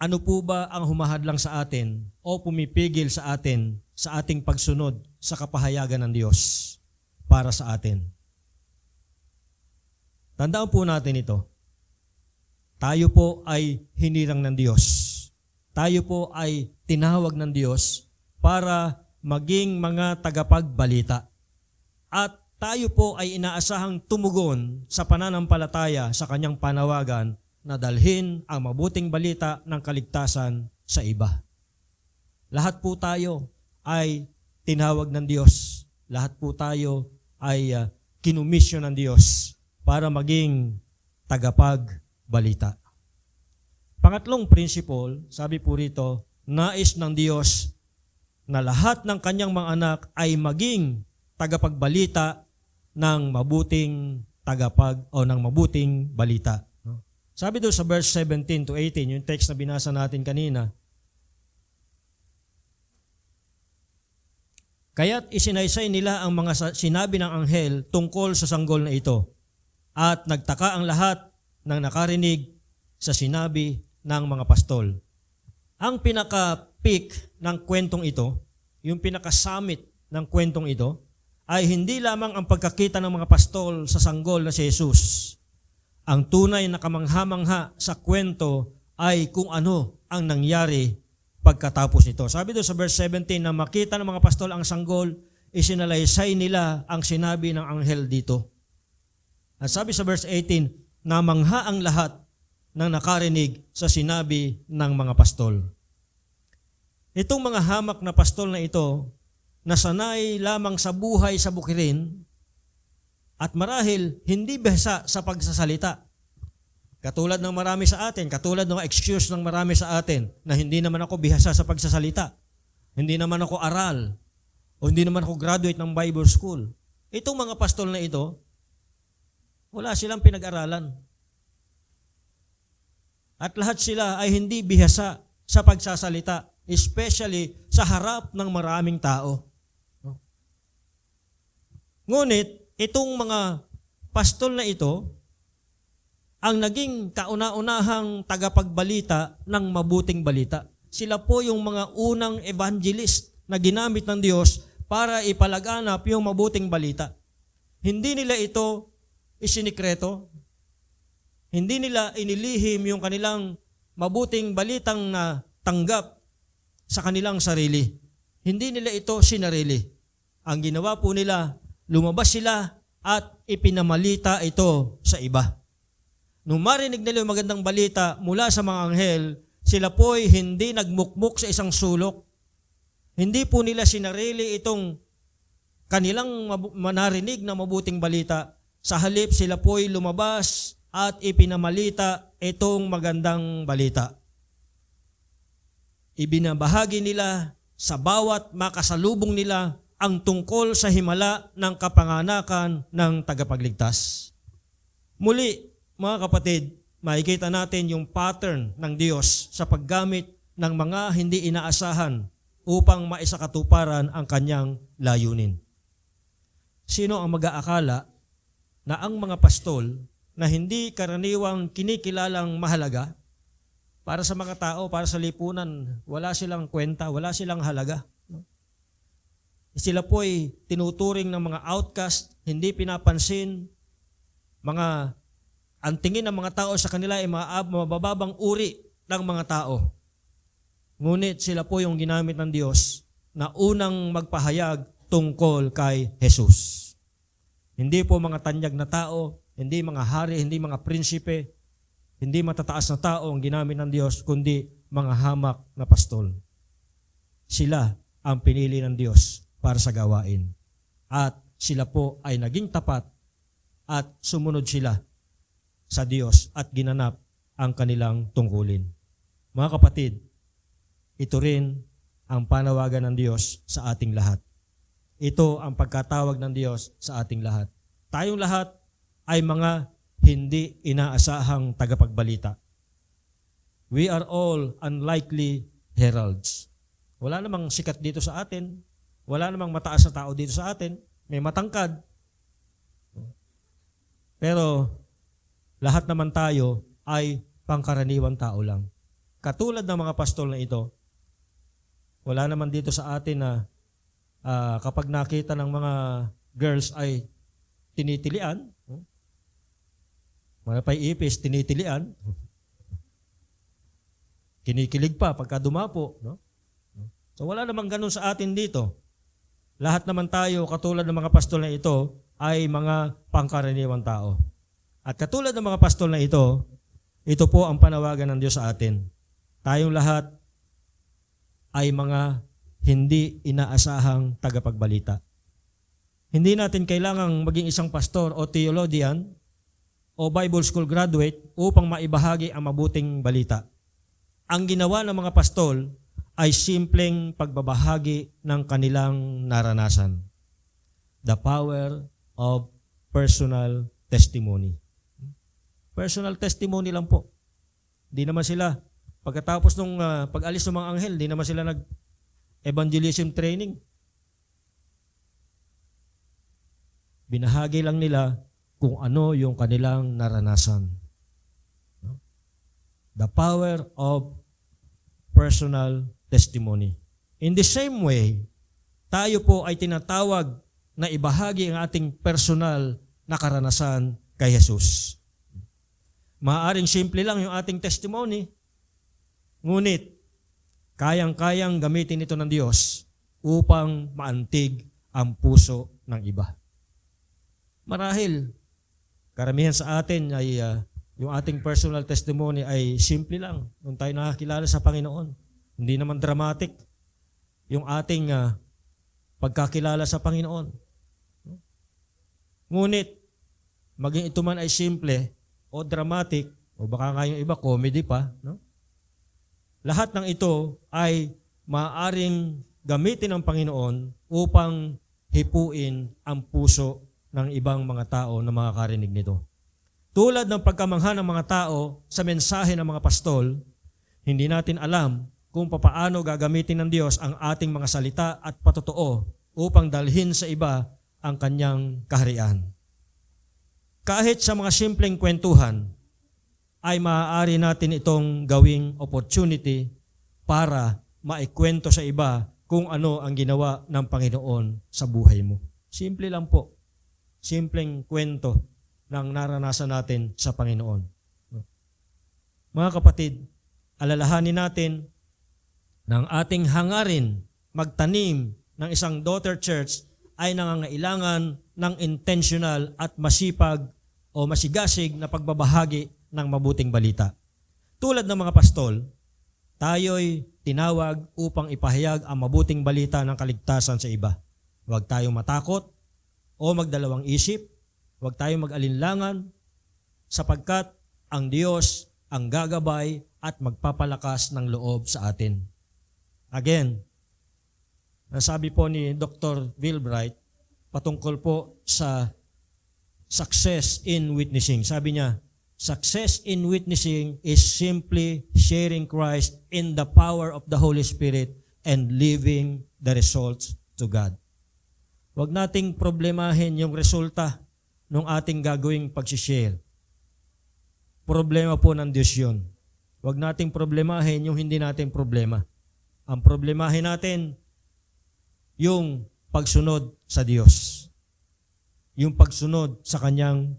ano po ba ang humahadlang sa atin o pumipigil sa atin sa ating pagsunod sa kapahayagan ng Diyos para sa atin? Tandaan po natin ito. Tayo po ay hinirang ng Diyos. Tayo po ay tinawag ng Diyos para maging mga tagapagbalita. At tayo po ay inaasahang tumugon sa pananampalataya sa kanyang panawagan na dalhin ang mabuting balita ng kaligtasan sa iba. Lahat po tayo ay tinawag ng Diyos. Lahat po tayo ay kinumisyon ng Diyos para maging tagapagbalita. Pangatlong principle, sabi po rito, nais ng Diyos na lahat ng kanyang mga anak ay maging tagapagbalita ng mabuting ng mabuting balita. Sabi doon sa verse 17 to 18, yung text na binasa natin kanina, kaya't isinaysay nila ang mga sinabi ng anghel tungkol sa sanggol na ito. At nagtaka ang lahat ng nakarinig sa sinabi ng mga pastol. Ang pinaka-peak ng kwentong ito, yung pinaka-summit ng kwentong ito, ay hindi lamang ang pagkakita ng mga pastol sa sanggol na si Jesus. Ang tunay na kamangha-mangha sa kwento ay kung ano ang nangyari pagkatapos nito. Sabi doon sa verse 17 na makita ng mga pastol ang sanggol, isinalaysay nila ang sinabi ng anghel dito. At sabi sa verse 18, namangha ang lahat ng nakarinig sa sinabi ng mga pastol. Itong mga hamak na pastol na ito, nasanay lamang sa buhay sa bukirin at marahil hindi bihasa sa pagsasalita. Katulad ng marami sa atin, katulad ng excuse ng marami sa atin na hindi naman ako bihasa sa pagsasalita, hindi naman ako aral, o hindi naman ako graduate ng Bible school. Itong mga pastol na ito, wala silang pinag-aralan. At lahat sila ay hindi bihasa sa pagsasalita, especially sa harap ng maraming tao. Ngunit, itong mga pastol na ito, ang naging kauna-unahang tagapagbalita ng mabuting balita. Sila po yung mga unang evangelist na ginamit ng Diyos para ipalaganap yung mabuting balita. Hindi nila ito isinikreto. Hindi nila inilihim yung kanilang mabuting balitang na tanggap sa kanilang sarili. Hindi nila ito sinarili. Ang ginawa po nila, lumabas sila at ipinamalita ito sa iba. Nung marinig nila yung magandang balita mula sa mga anghel, sila po'y hindi nagmukmuk sa isang sulok. Hindi po nila sinarili itong kanilang manarinig na mabuting balita. Sa halip, sila po'y lumabas at ipinamalita itong magandang balita. Ibinabahagi nila sa bawat makasalubong nila ang tungkol sa himala ng kapanganakan ng tagapagligtas. Muli, mga kapatid, makikita natin yung pattern ng Diyos sa paggamit ng mga hindi inaasahan upang maisakatuparan ang kanyang layunin. Sino ang mag-aakala na ang mga pastol na hindi karaniwang kinikilalang mahalaga para sa mga tao, para sa lipunan, wala silang kwenta, wala silang halaga. Sila po'y tinuturing ng mga outcast, hindi pinapansin, ang tingin ng mga tao sa kanila ay mabababang uri ng mga tao. Ngunit sila po yung ginamit ng Diyos na unang magpahayag tungkol kay Jesus. Hindi po mga tanyag na tao, hindi mga hari, hindi mga prinsipe, hindi matataas na tao ang ginamit ng Diyos, kundi mga hamak na pastol. Sila ang pinili ng Diyos para sa gawain. At sila po ay naging tapat at sumunod sila sa Diyos at ginanap ang kanilang tungkulin. Mga kapatid, ito rin ang panawagan ng Diyos sa ating lahat. Ito ang pagkatawag ng Diyos sa ating lahat. Tayong lahat ay mga hindi inaasahang tagapagbalita. We are all unlikely heralds. Wala namang sikat dito sa atin. Wala namang mataas na tao dito sa atin. May matangkad. Pero lahat naman tayo ay pangkaraniwang tao lang. Katulad ng mga pastol na ito, wala naman dito sa atin na kapag nakita ng mga girls ay tinitilian, mga pay-ipis, tinitilian, kinikilig pa pagka dumapo. No? So wala namang ganun sa atin dito. Lahat naman tayo, katulad ng mga pastol na ito, ay mga pangkaraniwang tao. At katulad ng mga pastol na ito po ang panawagan ng Diyos sa atin. Tayong lahat ay mga hindi inaasahang tagapagbalita. Hindi natin kailangang maging isang pastor o theologian o Bible school graduate upang maibahagi ang mabuting balita. Ang ginawa ng mga pastol ay simpleng pagbabahagi ng kanilang naranasan. The power of personal testimony. Personal testimony lang po. Hindi naman sila, pagkatapos nung pag-alis ng mga anghel, hindi naman sila nag-evangelism training. Binahagi lang nila kung ano yung kanilang naranasan. The power of personal testimony. In the same way, tayo po ay tinatawag na ibahagi ang ating personal na karanasan kay Jesus. Maaaring simple lang yung ating testimony, ngunit kayang-kayang gamitin ito ng Diyos upang maantig ang puso ng iba. Marahil, karamihan sa atin ay yung ating personal testimony ay simple lang nung tayo nakakilala sa Panginoon. Hindi naman dramatic yung ating pagkakilala sa Panginoon. Ngunit, maging ito man ay simple o dramatic, o baka nga yung iba comedy pa, no? Lahat ng ito ay maaaring gamitin ng Panginoon upang hipuin ang puso ng ibang mga tao na makakarinig nito. Tulad ng pagkamangha ng mga tao sa mensahe ng mga pastol, hindi natin alam kung papaano gagamitin ng Diyos ang ating mga salita at patotoo upang dalhin sa iba ang kanyang kaharian. Kahit sa mga simpleng kwentuhan, ay maaari natin itong gawing opportunity para maikwento sa iba kung ano ang ginawa ng Panginoon sa buhay mo. Simple lang po. Simpleng kwento ng naranasan natin sa Panginoon. Mga kapatid, alalahanin natin na ang ating hangarin magtanim ng isang daughter church ay nangangailangan ng intentional at masipag o masigasig na pagbabahagi ng mabuting balita. Tulad ng mga pastol, tayo'y tinawag upang ipahayag ang mabuting balita ng kaligtasan sa iba. Huwag tayong matakot o magdalawang isip, huwag tayong mag-alinlangan, sapagkat ang Diyos ang gagabay at magpapalakas ng loob sa atin. Again, nasabi po ni Dr. Wilbright patungkol po sa success in witnessing. Sabi niya, success in witnessing is simply sharing Christ in the power of the Holy Spirit and leaving the results to God. Huwag nating problemahin yung resulta ng ating gagawing pag-share. Problema po ng Diyos yun. Huwag nating problemahin yung hindi natin problema. Ang problemahin natin, yung pagsunod sa Diyos. Yung pagsunod sa Kanyang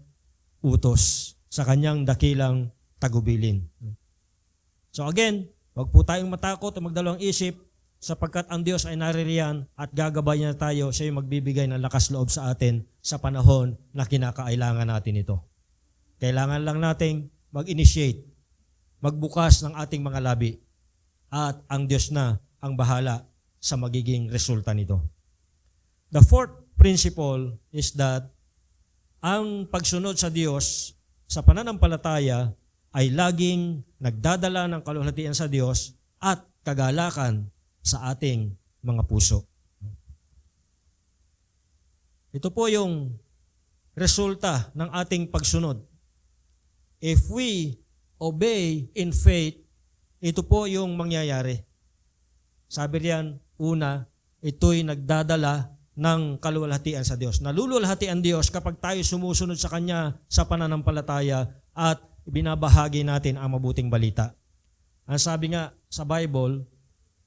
utos, sa Kanyang dakilang tagubilin. So again, huwag po tayong matakot o magdalawang isip sapagkat ang Diyos ay naririyan at gagabayan na tayo, siya yung magbibigay ng lakas loob sa atin sa panahon na kinakailangan natin ito. Kailangan lang nating mag-initiate, magbukas ng ating mga labi at ang Diyos na ang bahala sa magiging resulta nito. The fourth principle is that ang pagsunod sa Diyos sa pananampalataya ay laging nagdadala ng kaluwalhatian sa Diyos at kagalakan sa ating mga puso. Ito po yung resulta ng ating pagsunod. If we obey in faith, ito po yung mangyayari. Sabi riyan, una, ito'y nagdadala ng kaluwalhatian sa Diyos. Naluluwalhati ang Diyos kapag tayo sumusunod sa Kanya sa pananampalataya at binabahagi natin ang mabuting balita. Ang sabi nga sa Bible,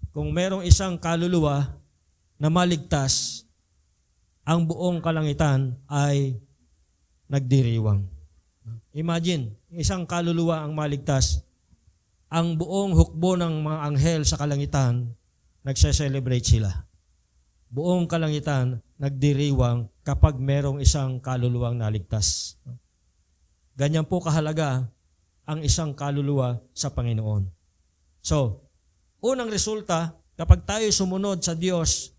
kung merong isang kaluluwa na maligtas, ang buong kalangitan ay nagdiriwang. Imagine, isang kaluluwa ang maligtas, ang buong hukbo ng mga anghel sa kalangitan, nagse-celebrate sila. Buong kalangitan nagdiriwang kapag merong isang kaluluwang naligtas. Ganyan po kahalaga ang isang kaluluwa sa Panginoon. So, unang resulta, kapag tayo sumunod sa Diyos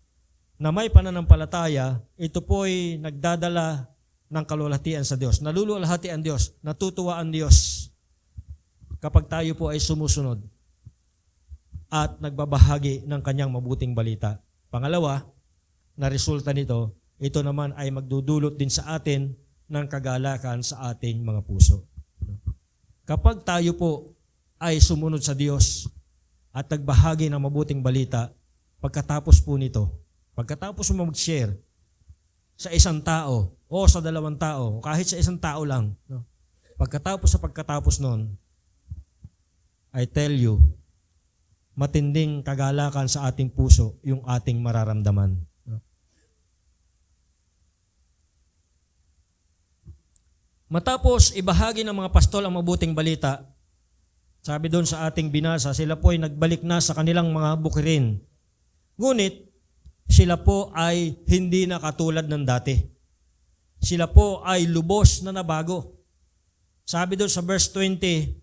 na may pananampalataya, ito po'y nagdadala ng kaluwalhatian sa Diyos. Naluluwalhati ang Diyos, natutuwa ang Diyos kapag tayo po ay sumusunod at nagbabahagi ng Kanyang mabuting balita. Pangalawa, na resulta nito, ito naman ay magdudulot din sa atin ng kagalakan sa ating mga puso. Kapag tayo po ay sumunod sa Diyos at nagbahagi ng mabuting balita, pagkatapos po nito, pagkatapos mo mag-share sa isang tao o sa dalawang tao, kahit sa isang tao lang, no? Pagkatapos nun, I tell you, matinding kagalakan sa ating puso yung ating mararamdaman. No? Matapos ibahagi ng mga pastol ang mabuting balita, sabi doon sa ating binasa, sila po ay nagbalik na sa kanilang mga bukirin. Ngunit, sila po ay hindi na katulad ng dati. Sila po ay lubos na nabago. Sabi doon sa verse 20,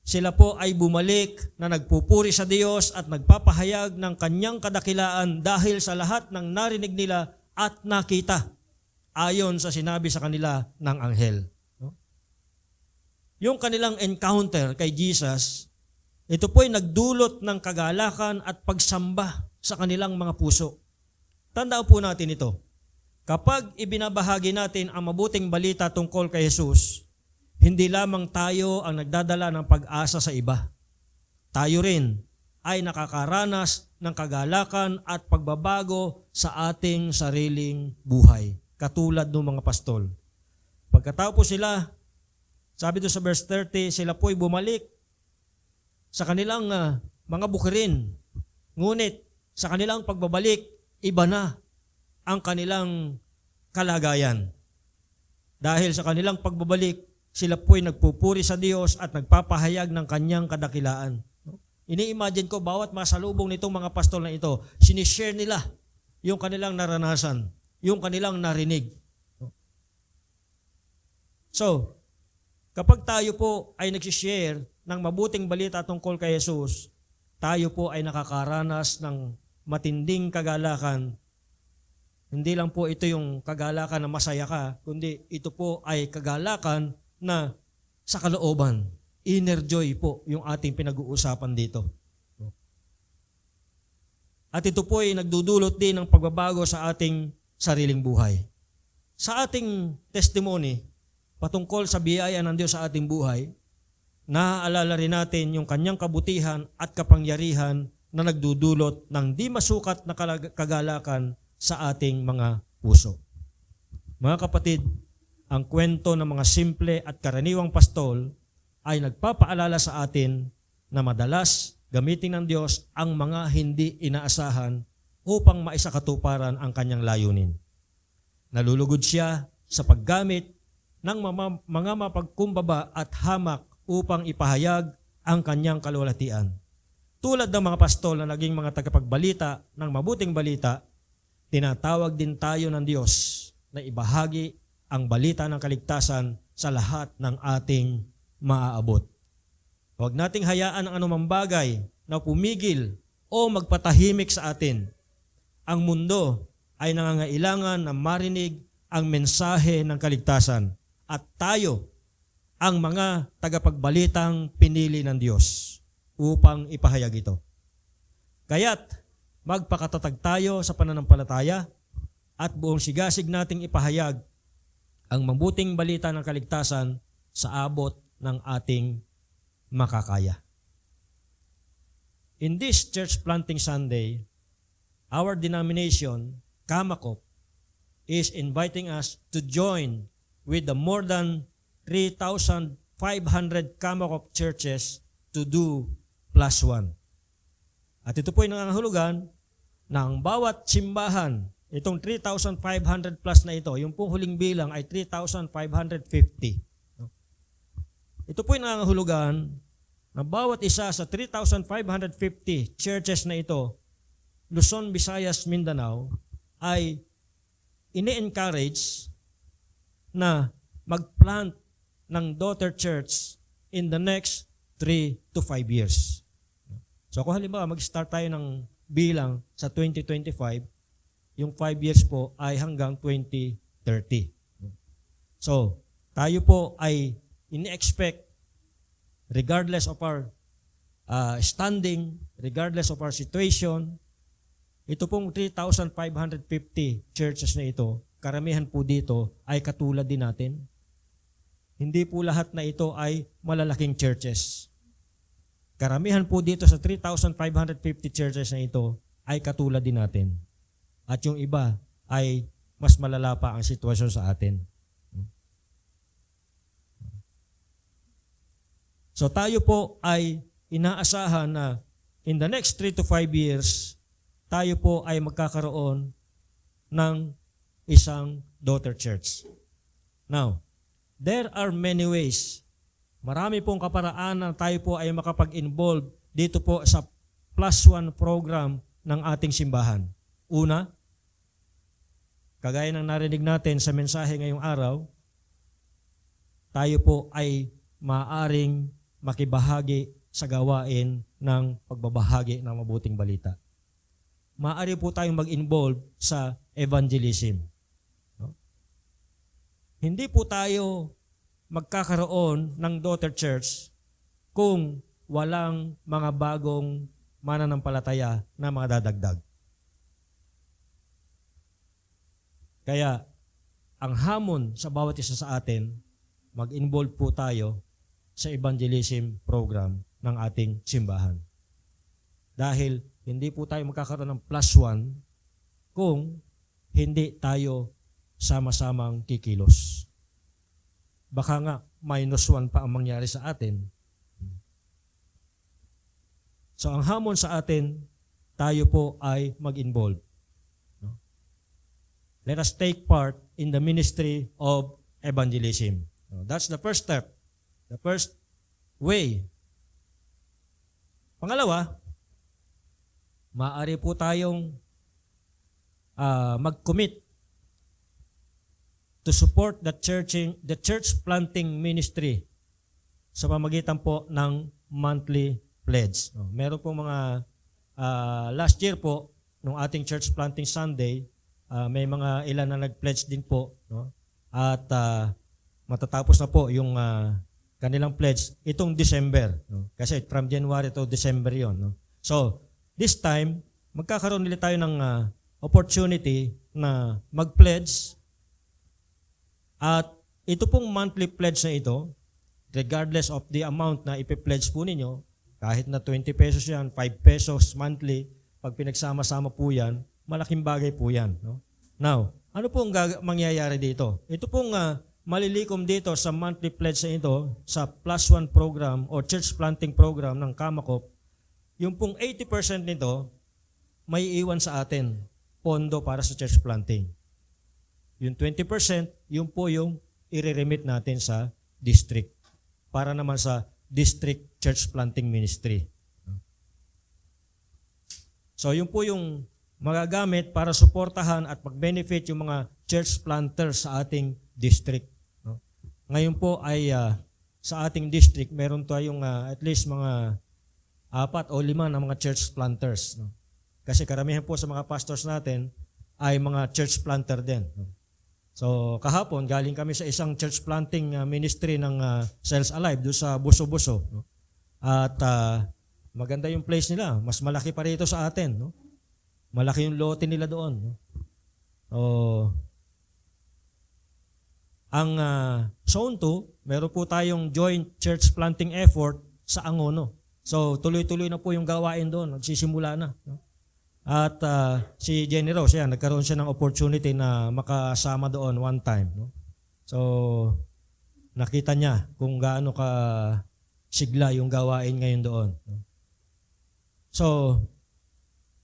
sila po ay bumalik na nagpupuri sa Diyos at nagpapahayag ng kanyang kadakilaan dahil sa lahat ng narinig nila at nakita, ayon sa sinabi sa kanila ng anghel. No? Yung kanilang encounter kay Jesus, ito po ay nagdulot ng kagalakan at pagsamba sa kanilang mga puso. Tandaan po natin ito. Kapag ibinabahagi natin ang mabuting balita tungkol kay Jesus, hindi lamang tayo ang nagdadala ng pag-asa sa iba. Tayo rin ay nakakaranas ng kagalakan at pagbabago sa ating sariling buhay, katulad ng mga pastol. Pagkatapos sila, sabi doon sa verse 30, sila po'y bumalik sa kanilang mga bukirin. Ngunit sa kanilang pagbabalik, iba na ang kanilang kalagayan. Dahil sa kanilang pagbabalik, sila po'y nagpupuri sa Diyos at nagpapahayag ng kanyang kadakilaan. Ini-imagine ko, bawat masalubong nitong mga pastol na ito, sinishare nila yung kanilang naranasan, yung kanilang narinig. So, kapag tayo po ay nagsishare ng mabuting balita tungkol kay Jesus, tayo po ay nakakaranas ng matinding kagalakan. Hindi lang po ito yung kagalakan na masaya ka, kundi ito po ay kagalakan na sa kalooban. Inner joy po yung ating pinag-uusapan dito. At ito po ay nagdudulot din ng pagbabago sa ating sariling buhay. Sa ating testimony, patungkol sa biyaya ng Diyos sa ating buhay, naaalala rin natin yung kanyang kabutihan at kapangyarihan na nagdudulot ng di masukat na kagalakan sa ating mga puso. Mga kapatid, ang kwento ng mga simple at karaniwang pastol ay nagpapaalala sa atin na madalas gamitin ng Diyos ang mga hindi inaasahan upang maisakatuparan ang kanyang layunin. Nalulugod siya sa paggamit ng mga mapagkumbaba at hamak upang ipahayag ang kanyang kalwalhatian. Tulad ng mga pastol na naging mga tagapagbalita ng mabuting balita, tinatawag din tayo ng Diyos na ibahagi ang balita ng kaligtasan sa lahat ng ating maaabot. Huwag nating hayaan ang anumang bagay na pumigil o magpatahimik sa atin. Ang mundo ay nangangailangan na marinig ang mensahe ng kaligtasan at tayo ang mga tagapagbalitang pinili ng Diyos upang ipahayag ito. Kaya't magpakatatag tayo sa pananampalataya at buong sigasig nating ipahayag ang mabuting balita ng kaligtasan sa abot ng ating makakaya. In this Church Planting Sunday, our denomination, Kamakop, is inviting us to join with the more than 3,500 Kamakop churches to do +1. At ito po ay nangangahulugan na ang bawat simbahan, itong 3,500 plus na ito, yung pong huling bilang ay 3,550. Ito po ay nangangahulugan na bawat isa sa 3,550 churches na ito, Luzon, Visayas, Mindanao, ay ini-encourage na mag-plant ng daughter church in the next 3 to 5 years. So kung halimbawa mag-start tayo ng bilang sa 2025, yung 5 years po ay hanggang 2030. So, tayo po ay ini-expect, regardless of our standing, regardless of our situation, ito pong 3,550 churches na ito, karamihan po dito ay katulad din natin. hindi po lahat na ito ay malalaking churches. Karamihan po dito sa 3,550 churches na ito ay katulad din natin. At yung iba ay mas malala pa ang sitwasyon sa atin. So tayo po ay inaasahan na in the next 3 to 5 years, tayo po ay magkakaroon ng isang daughter church. Now, there are many ways. Marami pong kaparaan na tayo po ay makapag-involve dito po sa +1 program ng ating simbahan. Una, kagaya ng narinig natin sa mensahe ngayong araw, tayo po ay maaaring makibahagi sa gawain ng pagbabahagi ng mabuting balita. Maaari po tayong mag-involve sa evangelism. No? Hindi po tayo magkakaroon ng daughter church kung walang mga bagong mananampalataya na mga dadagdag. Kaya, ang hamon sa bawat isa sa atin, mag-involve po tayo sa evangelism program ng ating simbahan. Dahil hindi po tayo magkakaroon ng +1 kung hindi tayo sama-samang kikilos. Baka nga -1 pa ang mangyari sa atin. So ang hamon sa atin, tayo po ay mag-involve. No? Let us take part in the ministry of evangelism. No? That's the first step. The first way. Pangalawa, maaari po tayong mag-commit to support the church planting ministry sa pamamagitan po ng monthly pledge. No, meron po mga last year po nung ating church planting Sunday, may mga ilan na nag-pledge din po, no? At matatapos na po yung kanilang pledge itong December, no? Kasi from January to December 'yon, no? So, this time magkakaroon nila tayo ng opportunity na mag-pledge. At ito pong monthly pledge na ito, regardless of the amount na ipipledge po ninyo, kahit na 20 pesos yan, 5 pesos monthly, pag pinagsama-sama po yan, malaking bagay po yan. No? Now, ano pong mangyayari dito? Ito pong malilikom dito sa monthly pledge na ito, sa +1 program o church planting program ng Kamakop, yung pong 80% nito, may iwan sa atin, pondo para sa church planting. Yung 20%, yun po yung i-remit natin sa district para naman sa district church planting ministry. So yun po yung magagamit para suportahan at mag-benefit yung mga church planters sa ating district. Ngayon po ay sa ating district, meron tayong at least mga 4 o 5 na mga church planters. Kasi karamihan po sa mga pastors natin ay mga church planter din. So kahapon, galing kami sa isang church planting ministry ng Cells Alive doon sa Buso-Buso. No? At maganda yung place nila. Mas malaki pa rito sa atin. No? Malaki yung lote nila doon. No? Ang Zone 2, meron po tayong joint church planting effort sa Angono. So tuloy-tuloy na po yung gawain doon. Nagsisimula na. No? At si Jenny Rose, nagkaroon siya ng opportunity na makasama doon one time. No? So, nakita niya kung gaano ka sigla yung gawain ngayon doon. No? So,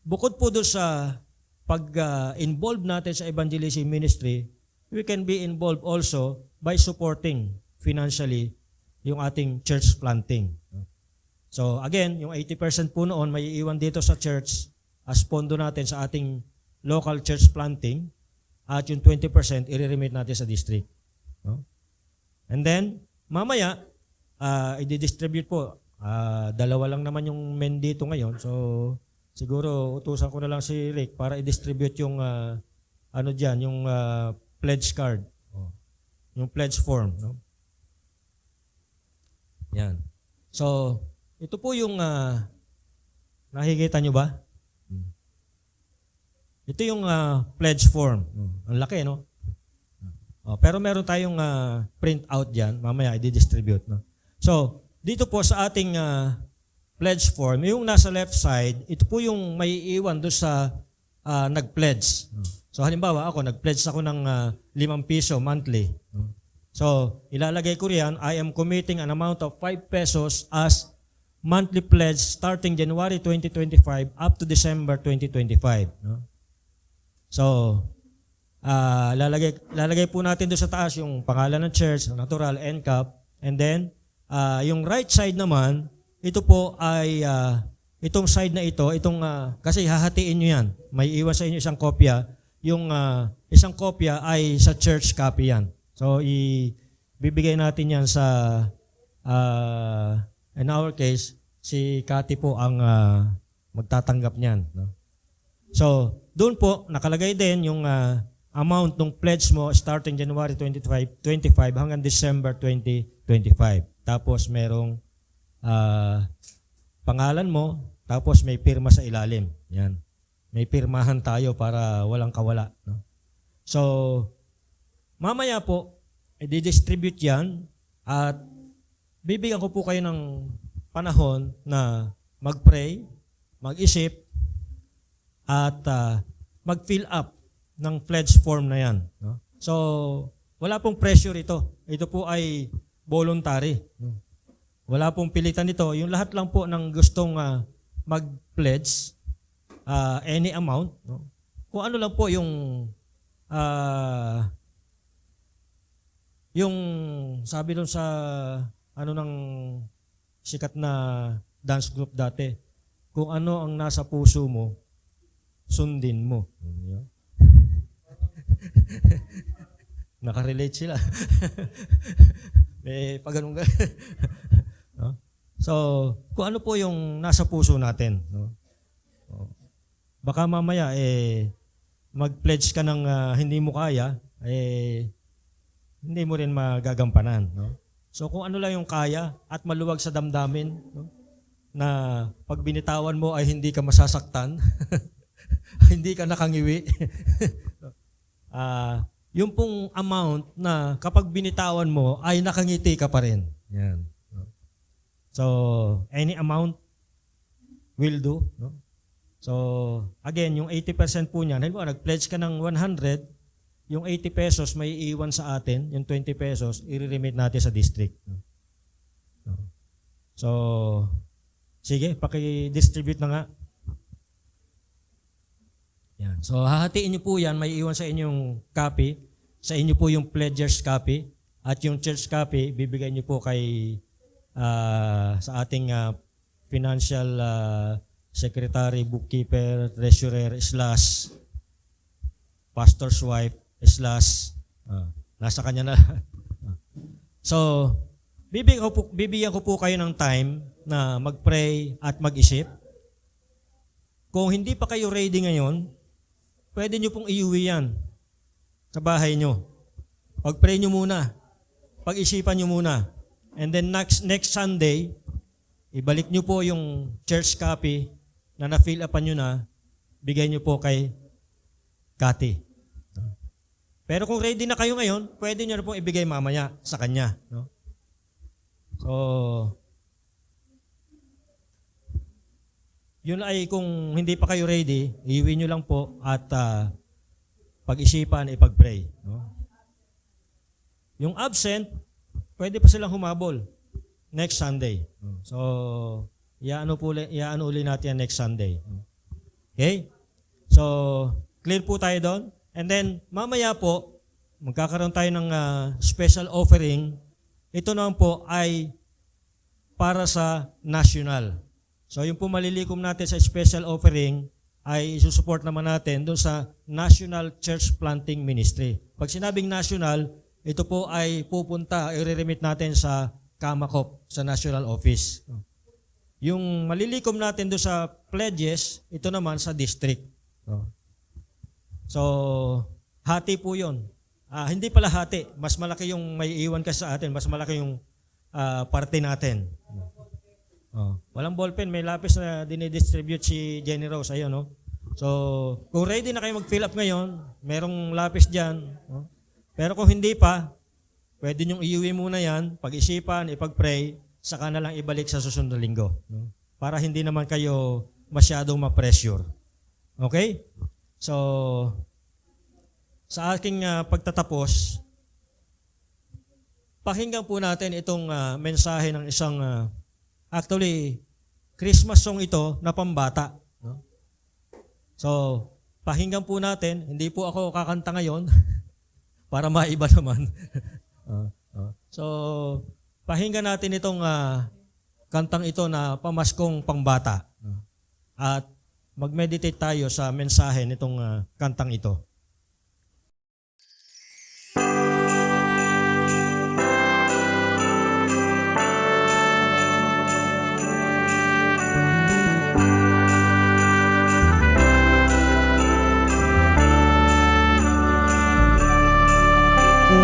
bukod po doon sa pag-involve natin sa evangelism ministry, we can be involved also by supporting financially yung ating church planting. No? So, again, yung 80% po noon may iiwan dito sa church as pondo natin sa ating local church planting at yung 20% i-remit natin sa district. No? And then, mamaya, i-distribute po. 2 lang naman yung men dito ngayon. So, siguro utusan ko na lang si Rick para i-distribute yung yung pledge card. Yung pledge form. No? Yan. So, ito po yung nakikita nyo ba? Ito yung pledge form. Ang laki, no? Pero meron tayong print out diyan, mamaya i-distribute, no. So, dito po sa ating pledge form, yung nasa left side, ito po yung may iwan doon sa nag-pledge. So halimbawa ako, nag-pledge ako ng 5 piso monthly. So, ilalagay ko riyan, I am committing an amount of 5 pesos as monthly pledge starting January 2025 up to December 2025. No? So, lalagay po natin doon sa taas yung pangalan ng church, natural, NCAP, and then, yung right side naman, ito po ay, itong side na ito, kasi hahatiin nyo yan. May iwan sa inyo isang kopya. Yung isang kopya ay sa church copy yan. So, ibibigay natin yan sa, in our case, si Cathy po ang magtatanggap niyan. No? So, doon po, nakalagay din yung amount ng pledge mo starting January 25 hanggang December 2025. Tapos, merong pangalan mo, tapos may pirma sa ilalim. Yan. May pirmahan tayo para walang kawala. No? So, mamaya po, i-distribute yan at bibigyan ko po kayo ng panahon na mag-pray, mag-isip, at mag-fill up ng pledge form na yan. No? So, wala pong pressure ito. Ito po ay voluntary. No? Wala pong pilitan ito. Yung lahat lang po ng gustong mag-pledge, any amount, no? Kung ano lang po yung sabi doon sa ng sikat na dance group dati, kung ano ang nasa puso mo, sundin mo. Nakarelate sila. Pag ganun no? So, kung ano po yung nasa puso natin, no? Baka mamaya mag-pledge ka ng hindi mo kaya, hindi mo rin magagampanan. No? So kung ano lang yung kaya at maluwag sa damdamin, no? Na pag binitawan mo ay hindi ka masasaktan, hindi ka nakangiwi, yung pong amount na kapag binitawan mo ay nakangiti ka pa rin. Yan. No? So any amount will do. No? So again, yung 80% po niyan, halimbawa nag-pledge ka ng 100, yung 80 pesos may iiwan sa atin, yung 20 pesos, i-remit natin sa district. So, sige, paki-distribute na nga. Yan. So, hahatiin niyo po yan, may iiwan sa inyong copy, sa inyo po yung pledger's copy, at yung church copy, bibigay niyo po kay sa ating financial secretary, bookkeeper, treasurer, / pastor's wife, nasa kanya na. So, bibigyan ko po kayo ng time na mag-pray at mag-isip. Kung hindi pa kayo ready ngayon, pwede nyo pong iuwi yan sa bahay nyo. Pag-pray nyo muna. Pag-isipan nyo muna. And then next Sunday, ibalik nyo po yung church copy na na-fill upan nyo na, bigay nyo po kay Cathy. Pero kung ready na kayo ngayon, pwede nyo na pong ibigay mamaya sa kanya. No? So, yun ay kung hindi pa kayo ready, iuwi nyo lang po at pag-isipan, ipag-pray. No? Yung absent, pwede pa silang humabol next Sunday. So, iaano uli natin yan next Sunday. Okay? So, clear po tayo doon. And then, mamaya po, magkakaroon tayo ng special offering. Ito naman po ay para sa national. So, yung po malilikom natin sa special offering ay isusupport naman natin doon sa National Church Planting Ministry. Pag sinabing national, ito po ay pupunta, i-remit natin sa Kamakop, sa national office. Yung malilikom natin doon sa pledges, ito naman sa district. So, hati po yun. Hindi pala hati. Mas malaki yung may iwan ka sa atin. Mas malaki yung parte natin. Walang ballpen. May lapis na dinidistribute si Jenny Rose. Ayun, no? So, kung ready na kayo mag-fill up ngayon, merong lapis dyan. No? Pero kung hindi pa, pwede niyong iuwi muna yan, pag-isipan, ipag-pray, saka na lang ibalik sa susunod na linggo. No? Para hindi naman kayo masyadong ma-pressure. Okay? So, sa aking pagtatapos, pakinggan po natin itong mensahe ng isang, actually, Christmas song ito na pambata. No? So, pakinggan po natin, hindi po ako kakanta ngayon, para maiba naman. So, pakinggan natin itong kantang ito na pamaskong pangbata. At mag-meditate tayo sa mensahe nitong kantang ito.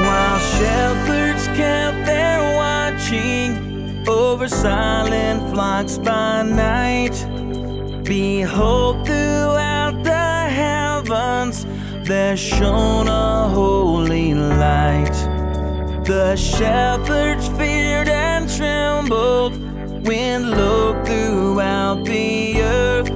While shepherds kept their watching over silent flocks by night, behold, throughout the heavens there shone a holy light. The shepherds feared and trembled when lo, throughout the earth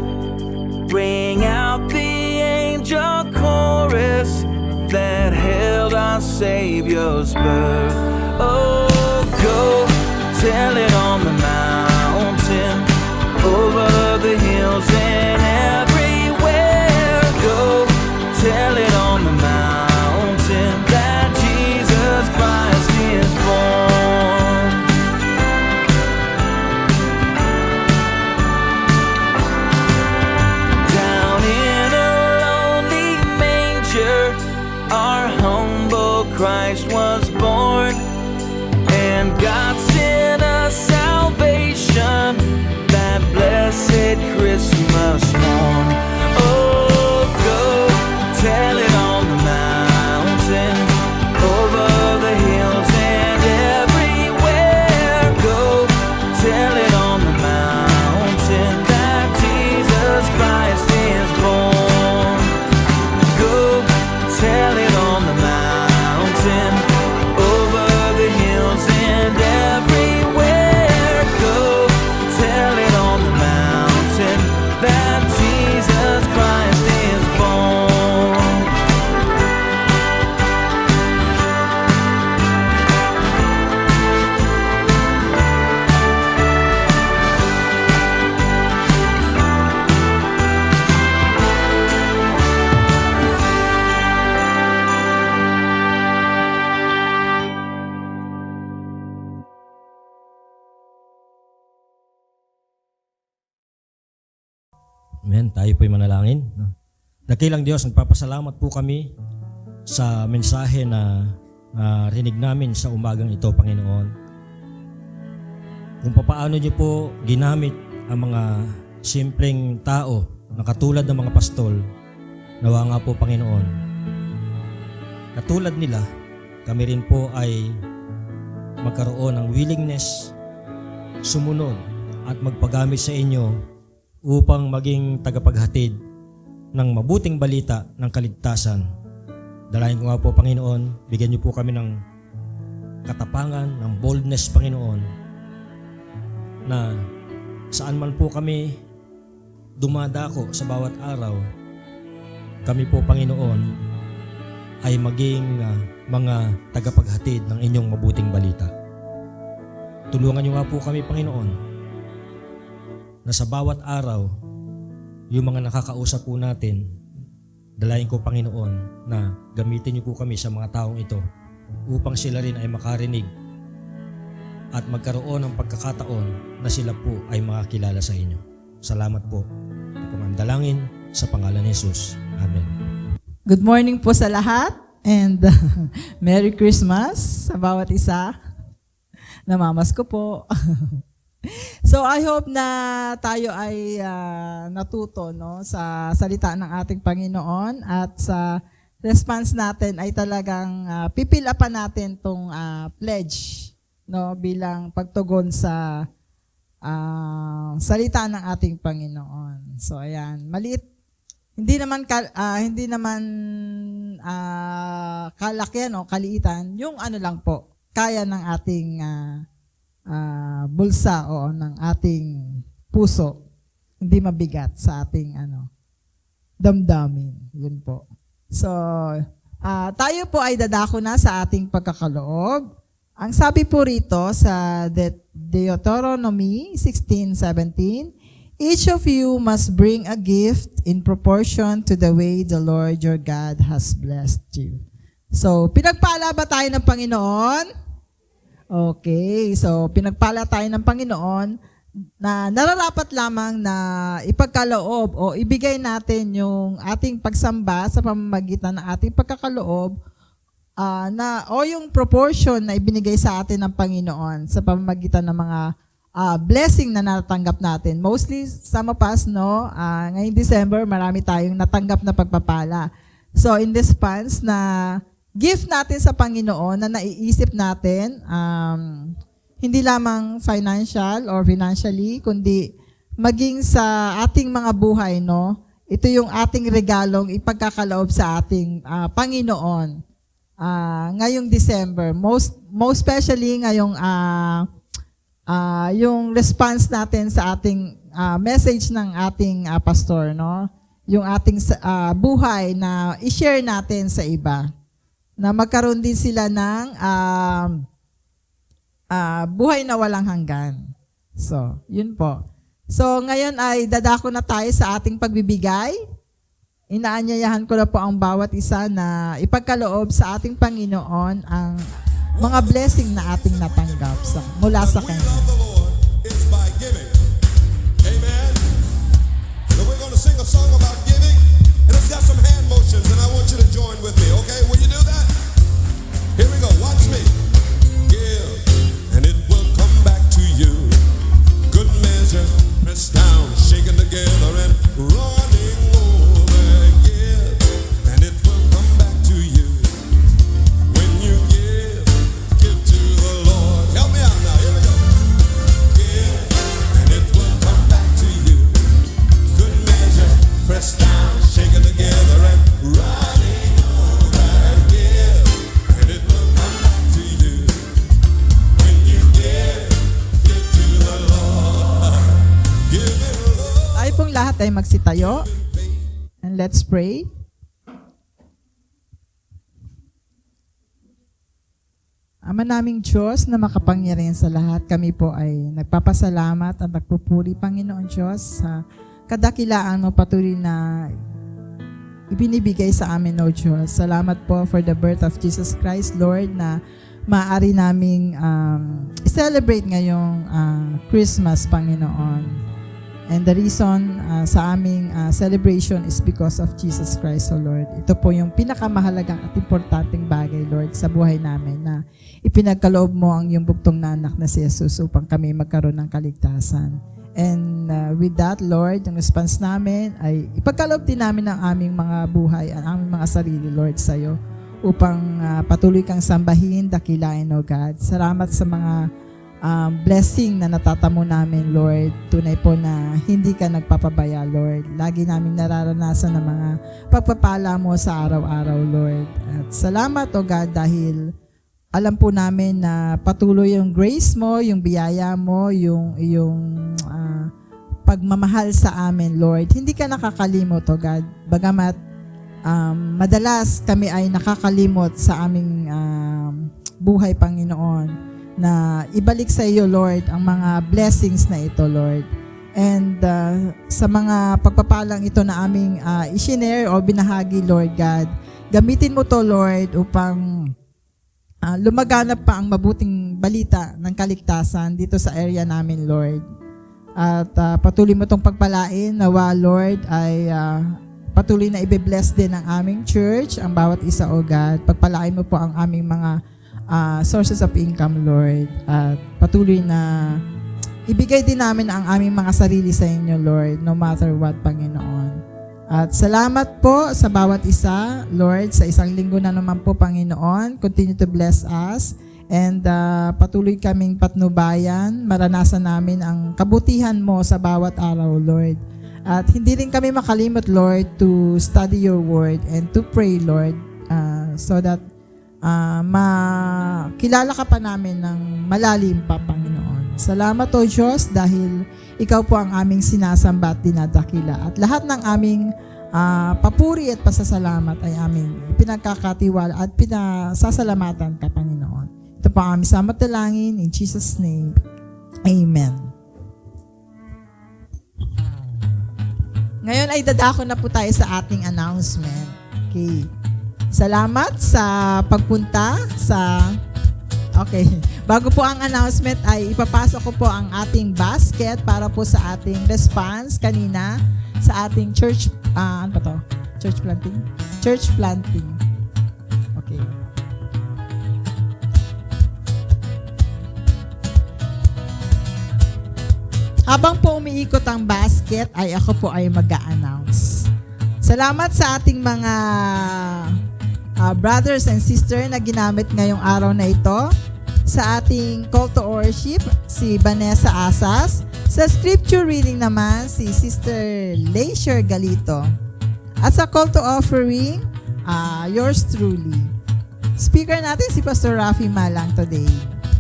rang out the angel chorus that held our Savior's birth. Oh, go tell it on the mountain, over the hills and everywhere. Go tell it on the mountain that Jesus Christ is born. Down in a lonely manger, our humble Christ was born, and God sent us salvation that blessed Christmas morn. Oh, go tell it on the mountain, over the hills and everywhere. Go tell it on the mountain that Jesus Christ is born. Go tell it on the mountain, over the hills and everywhere. Go tell it on the mountain that Jesus Christ is born. Amen. Tayo po'y manalangin. Dakilang Diyos, nagpapasalamat po kami sa mensahe na rinig namin sa umagang ito, Panginoon. Kung papaano niyo po ginamit ang mga simpleng tao na katulad ng mga pastol, nawa nga po, Panginoon. Katulad nila, kami rin po ay magkaroon ng willingness, sumunod at magpagamit sa inyo upang maging tagapaghatid ng mabuting balita ng kaligtasan. Dalayan ko nga po, Panginoon, bigyan niyo po kami ng katapangan, ng boldness, Panginoon, na saan man po kami dumadako sa bawat araw, kami po, Panginoon, ay maging mga tagapaghatid ng inyong mabuting balita. Tulungan niyo nga po kami, Panginoon, na sa bawat araw, yung mga nakakausap po natin, dalayan ko, Panginoon, na gamitin niyo po kami sa mga taong ito upang sila rin ay makarinig at magkaroon ng pagkakataon na sila po ay makakilala sa inyo. Salamat po. Ito po ang dalangin sa pangalan ni Jesus. Amen. Good morning po sa lahat and Merry Christmas sa bawat isa. Namamas ko po. So I hope na tayo ay natuto, no, sa salita ng ating Panginoon at sa response natin ay talagang pipilapan natin tong pledge, no, bilang pagtugon sa salita ng ating Panginoon. So ayan, maliit, hindi naman kalakihan o kaliitan, yung ano lang po, kaya ng ating bulsa o ng ating puso, hindi mabigat sa ating damdamin. Yun po. So, tayo po ay dadako na sa ating pagkakaloob. Ang sabi po rito sa Deuteronomy 16:17, each of you must bring a gift in proportion to the way the Lord your God has blessed you. So, pinagpala ba tayo ng Panginoon? Okay, so pinagpala tayo ng Panginoon na nararapat lamang na ipagkaloob o ibigay natin yung ating pagsamba sa pamamagitan ng ating pagkakaloob o yung proportion na ibinigay sa atin ng Panginoon sa pamamagitan ng mga blessing na natanggap natin. Mostly, some of us, ngayong December, marami tayong natanggap na pagpapala. So, in this funds na gift natin sa Panginoon na naiisip natin, hindi lamang financial or financially, kundi maging sa ating mga buhay, ito yung ating regalong ipagkakaloob sa ating Panginoon. Ngayong December, most especially ngayong yung response natin sa ating message ng ating pastor, yung ating buhay na i-share natin sa iba, na magkaroon din sila ng buhay na walang hanggan. So, yun po. So, ngayon ay dadako na tayo sa ating pagbibigay. Inaanyayahan ko na po ang bawat isa na ipagkaloob sa ating Panginoon ang mga blessing na ating natanggap mula sa Kanya. The Lord is by giving. Amen. So we're going to sing a song about giving, and it's got some hand motions, and I want you to join with me, okay? Will you do that? Here we go. Watch me. Give, and it will come back to you. Good measure, pressed down, shaken together, and running over. Give, and it will come back to you. When you give to the Lord. Help me out now. Here we go. Give, and it will come back to you. Good measure, pressed down, shaken together, and running over. Give, and it will come back to you. When you give to the Lord. Give it love. Tayo pong lahat ay magsitayo. And let's pray. Ama naming Diyos na makapangyarihan sa lahat, kami po ay nagpapasalamat at nagpupuri, Panginoon Diyos, sa kadakilaan mo patuloy na ibinibigay sa amin, O Diyos. Salamat po for the birth of Jesus Christ, Lord, na maaari naming i-celebrate ngayong Christmas, Panginoon. And the reason sa aming celebration is because of Jesus Christ, O Lord. Ito po yung pinakamahalagang at importanteng bagay, Lord, sa buhay namin, na ipinagkaloob mo ang iyong bugtong na anak na si Jesus upang kami magkaroon ng kaligtasan. And with that, Lord, yung response namin ay ipagkaloob din namin ang aming mga buhay, ang aming mga sarili, Lord, sa iyo, upang patuloy kang sambahin, dakilain, O God. Salamat sa mga blessing na natatamo namin, Lord. Tunay po na hindi ka nagpapabaya, Lord. Lagi namin nararanasan ang mga pagpapala mo sa araw-araw, Lord. At salamat, O God, dahil alam po namin na patuloy yung grace mo, yung biyaya mo, yung pagmamahal sa amin, Lord. Hindi ka nakakalimot, O God. Bagamat madalas kami ay nakakalimot sa aming buhay, Panginoon, na ibalik sa iyo, Lord, ang mga blessings na ito, Lord. And sa mga pagpapalang ito na aming i-share o binahagi, Lord God, gamitin mo to, Lord, upang lumaganap pa ang mabuting balita ng kaligtasan dito sa area namin, Lord. At patuloy mo itong pagpalain, nawa, Lord, ay patuloy na ibe-bless din ang aming church, ang bawat isa, O God. Pagpalain mo po ang aming mga sources of income, Lord. At patuloy na ibigay din namin ang aming mga sarili sa inyo, Lord, no matter what, Panginoon. At salamat po sa bawat isa, Lord, sa isang linggo na naman po, Panginoon. Continue to bless us. And patuloy kaming patnubayan, maranasan namin ang kabutihan mo sa bawat araw, Lord. At hindi rin kami makalimot, Lord, to study your word and to pray, Lord, so that makilala ka pa namin ng malalim pa, Panginoon. Salamat o Diyos dahil ikaw po ang aming sinasamba at dinadakila. At lahat ng aming papuri at pasasalamat ay aming pinagkakatiwala at pinasasalamatan ka, Panginoon. Ito po ang aming samatalangin in Jesus' name. Amen. Ngayon ay dadako na po tayo sa ating announcement. Okay. Salamat sa pagpunta sa... Okay. Bago po ang announcement ay ipapasok ko po ang ating basket para po sa ating response kanina sa ating church... ano pa to? Church planting? Church planting. Okay. Habang po umiikot ang basket, ay ako po ay mag-a-announce. Salamat sa ating mga brothers and sisters na ginamit ngayong araw na ito. Sa ating call to worship, si Vanessa Asas. Sa scripture reading naman, si Sister Leisure Galito. At sa call to offering, yours truly. Speaker natin si Pastor Rafi Malang today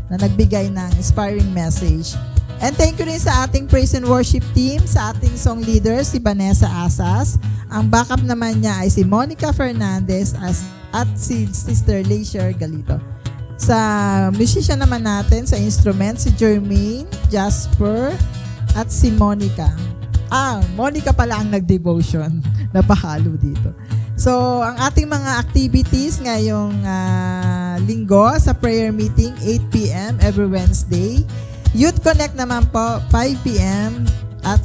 na nagbigay ng inspiring message. And thank you rin sa ating praise and worship team, sa ating song leader, si Vanessa Asas. Ang backup naman niya ay si Monica Fernandez at si Sister Leisure Galito. Sa musician naman natin, sa instrument, si Jermaine, Jasper, at si Monica. Monica pala ang nag-devotion. Napahalo dito. So, ang ating mga activities ngayong linggo sa prayer meeting, 8 p.m. every Wednesday. Youth Connect naman po, 5 p.m. at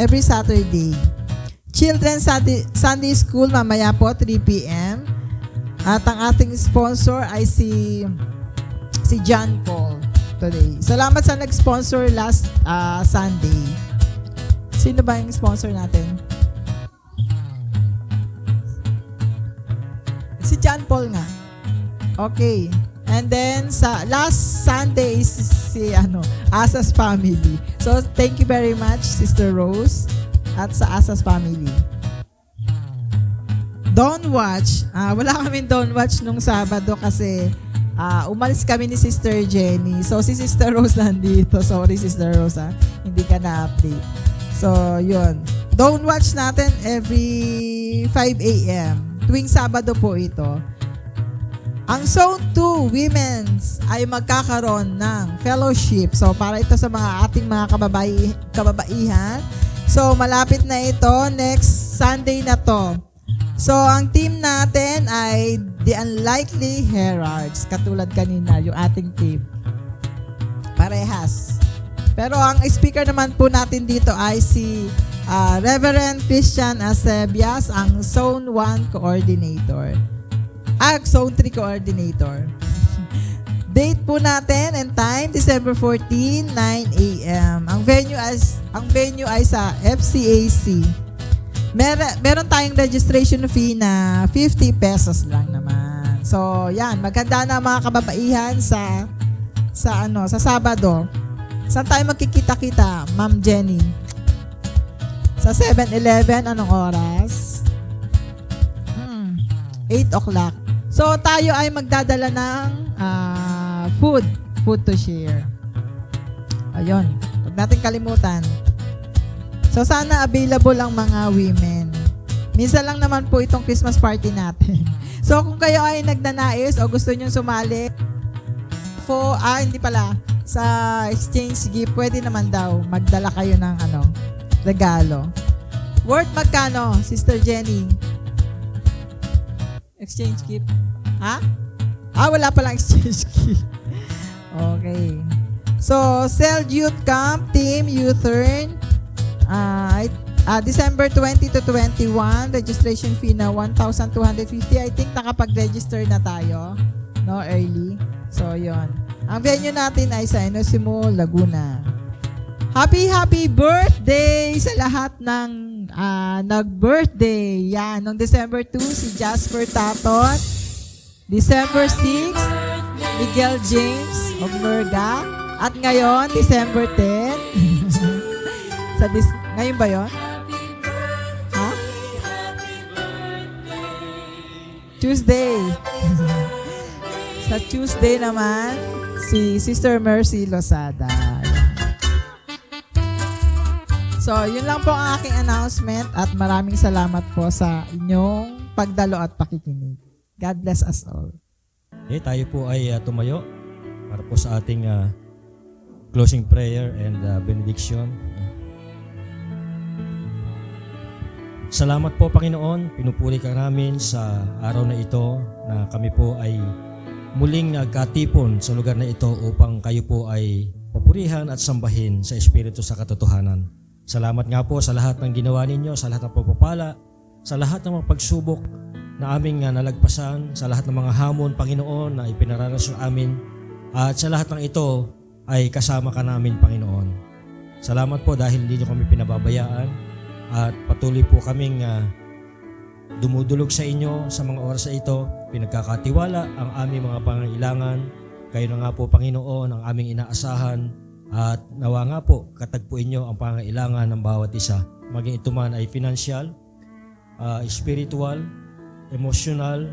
every Saturday. Children's Sunday School, mamaya po, 3 p.m. At ang ating sponsor ay si John Paul today. Salamat sa nag-sponsor last Sunday. Sino ba yung sponsor natin? Si John Paul nga. Okay. And then, sa last Sunday is si Asas Family. So, thank you very much, Sister Rose, at sa Asas Family. Don't watch. Wala kaming don't watch nung Sabado kasi umalis kami ni Sister Jenny. So, si Sister Rose nandito. Sorry, Sister Rose, hindi ka na-update. So, yun. Don't watch natin every 5 a.m. Tuwing Sabado po ito. Ang Zone 2 Women's ay magkakaroon ng fellowship. So, para ito sa mga ating mga kababaihan. So, malapit na ito. Next Sunday na to. So, ang team natin ay The Unlikely Heralds. Katulad kanina, yung ating team. Parehas. Pero ang speaker naman po natin dito ay si Reverend Christian Acebias, ang Zone 1 Coordinator. Zone 3 Coordinator. Date po natin and time, December 14, 9 a.m. Ang venue ay sa FCAC. Meron tayong registration fee na 50 pesos lang naman. So, yan, maganda na mga kababaihan sa Sabado. Saan tayo magkikita-kita, Ma'am Jenny? Sa 7-Eleven, anong oras? 8 o'clock. So, tayo ay magdadala ng food to share. Ayun, huwag natin kalimutan. So, sana available ang mga women. Minsan lang naman po itong Christmas party natin. So, kung kayo ay nagnanais o gusto nyo sumali, hindi pala, sa exchange gift, pwede naman daw magdala kayo ng regalo. Worth magkano, Sister Jenny? Exchange gift? Wala palang exchange gift. Okay. So, Cell Youth Camp, Team U-Turn, December 20 to 21, registration fee na 1,250. I think nakapag-register na tayo, no, early. So, yon. Ang venue natin ay sa Enosimo, Laguna. Happy birthday sa lahat ng nag-birthday. Yan, noong December 2, si Jasper Tatot. December 6, Miguel James of Murga. At ngayon, December 10. Ngayon ba yun? Tuesday. Sa Tuesday naman, si Sister Mercy Losada. So, yun lang po ang aking announcement at maraming salamat po sa inyong pagdalo at pakikinig. God bless us all. Okay, tayo po ay tumayo para po sa ating closing prayer and benediction. Salamat po, Panginoon. Pinupuri ka namin sa araw na ito na kami po ay muling nagkatipon sa lugar na ito upang kayo po ay papurihan at sambahin sa Espiritu sa katotohanan. Salamat nga po sa lahat ng ginawa ninyo, sa lahat ng pagpapala, sa lahat ng mga pagsubok na aming nalagpasan, sa lahat ng mga hamon, Panginoon, na ipinaranas sa amin. At sa lahat ng ito ay kasama ka namin, Panginoon. Salamat po dahil hindi nyo kami pinababayaan at patuloy po kaming dumudulog sa inyo sa mga oras na ito. Pinagkakatiwala ang aming mga pangangailangan. Kayo na nga po, Panginoon, ang aming inaasahan. At nawa nga po, katagpuin nyo ang pangangailangan ng bawat isa. Maging ito man ay financial, spiritual, emotional,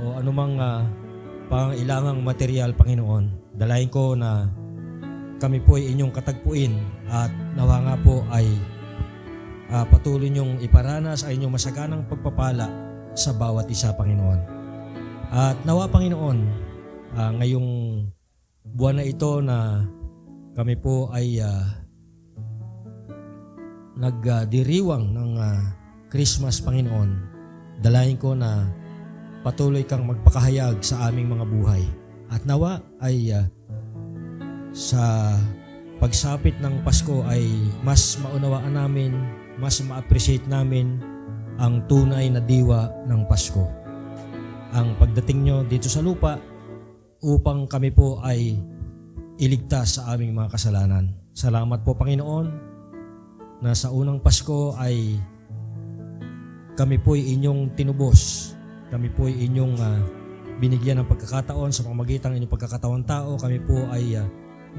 o anumang pangangailangang material, Panginoon. Dalayan ko na kami po ay inyong katagpuin at nawa nga po ay patuloy niyong iparanas ay inyong masaganang pagpapala sa bawat isa, Panginoon. At nawa, Panginoon, ngayong buwan na ito na kami po ay nagdiriwang ng Christmas, Panginoon. Dalayan ko na patuloy kang magpakahayag sa aming mga buhay. At nawa ay sa pagsapit ng Pasko ay mas maunawaan namin, mas ma-appreciate namin ang tunay na diwa ng Pasko. Ang pagdating nyo dito sa lupa upang kami po ay iligtas sa aming mga kasalanan. Salamat po, Panginoon, na sa unang Pasko ay kami po ay inyong tinubos. Kami po ay inyong binigyan ng pagkakataon sa pamamagitan ng inyong pagkakataon tao. Kami po ay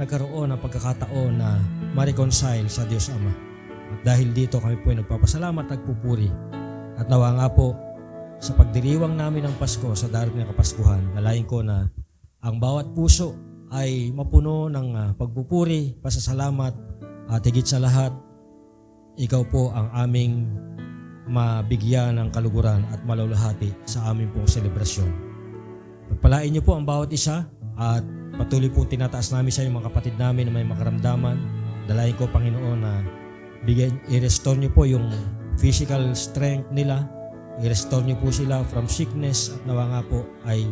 nagkaroon ng pagkakataon na ma-reconcile sa Diyos Ama. At dahil dito kami po ay nagpapasalamat at nagpupuri. At nawa nga po sa pagdiriwang namin ng Pasko sa darating na Kapaskuhan, nalayan ko na ang bawat puso ay mapuno ng pagpupuri, pasasalamat, at higit sa lahat, ikaw po ang aming mabigyan ng kaluguran at malulahati sa aming pong selebrasyon. Pagpalain niyo po ang bawat isa at patuloy po tinataas namin sa mga kapatid namin na may makaramdaman. Dalayan ko, Panginoon, na i-restore niyo po yung physical strength nila, i-restore niyo po sila from sickness at nawa nga po ay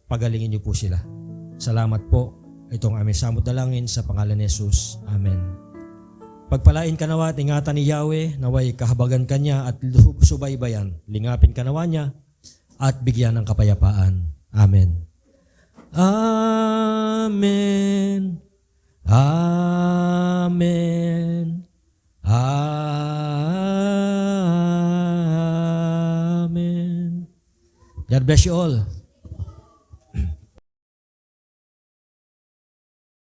pagalingin niyo po sila. Salamat po. Itong aming samot dalangin sa pangalan ni Jesus. Amen. Pagpalain ka nawa at ingatan ni Yahweh, naway kahabagan ka niya at subaybayan. Lingapin ka nawa niya at bigyan ng kapayapaan. Amen. Amen. Amen. Amen. God bless you all.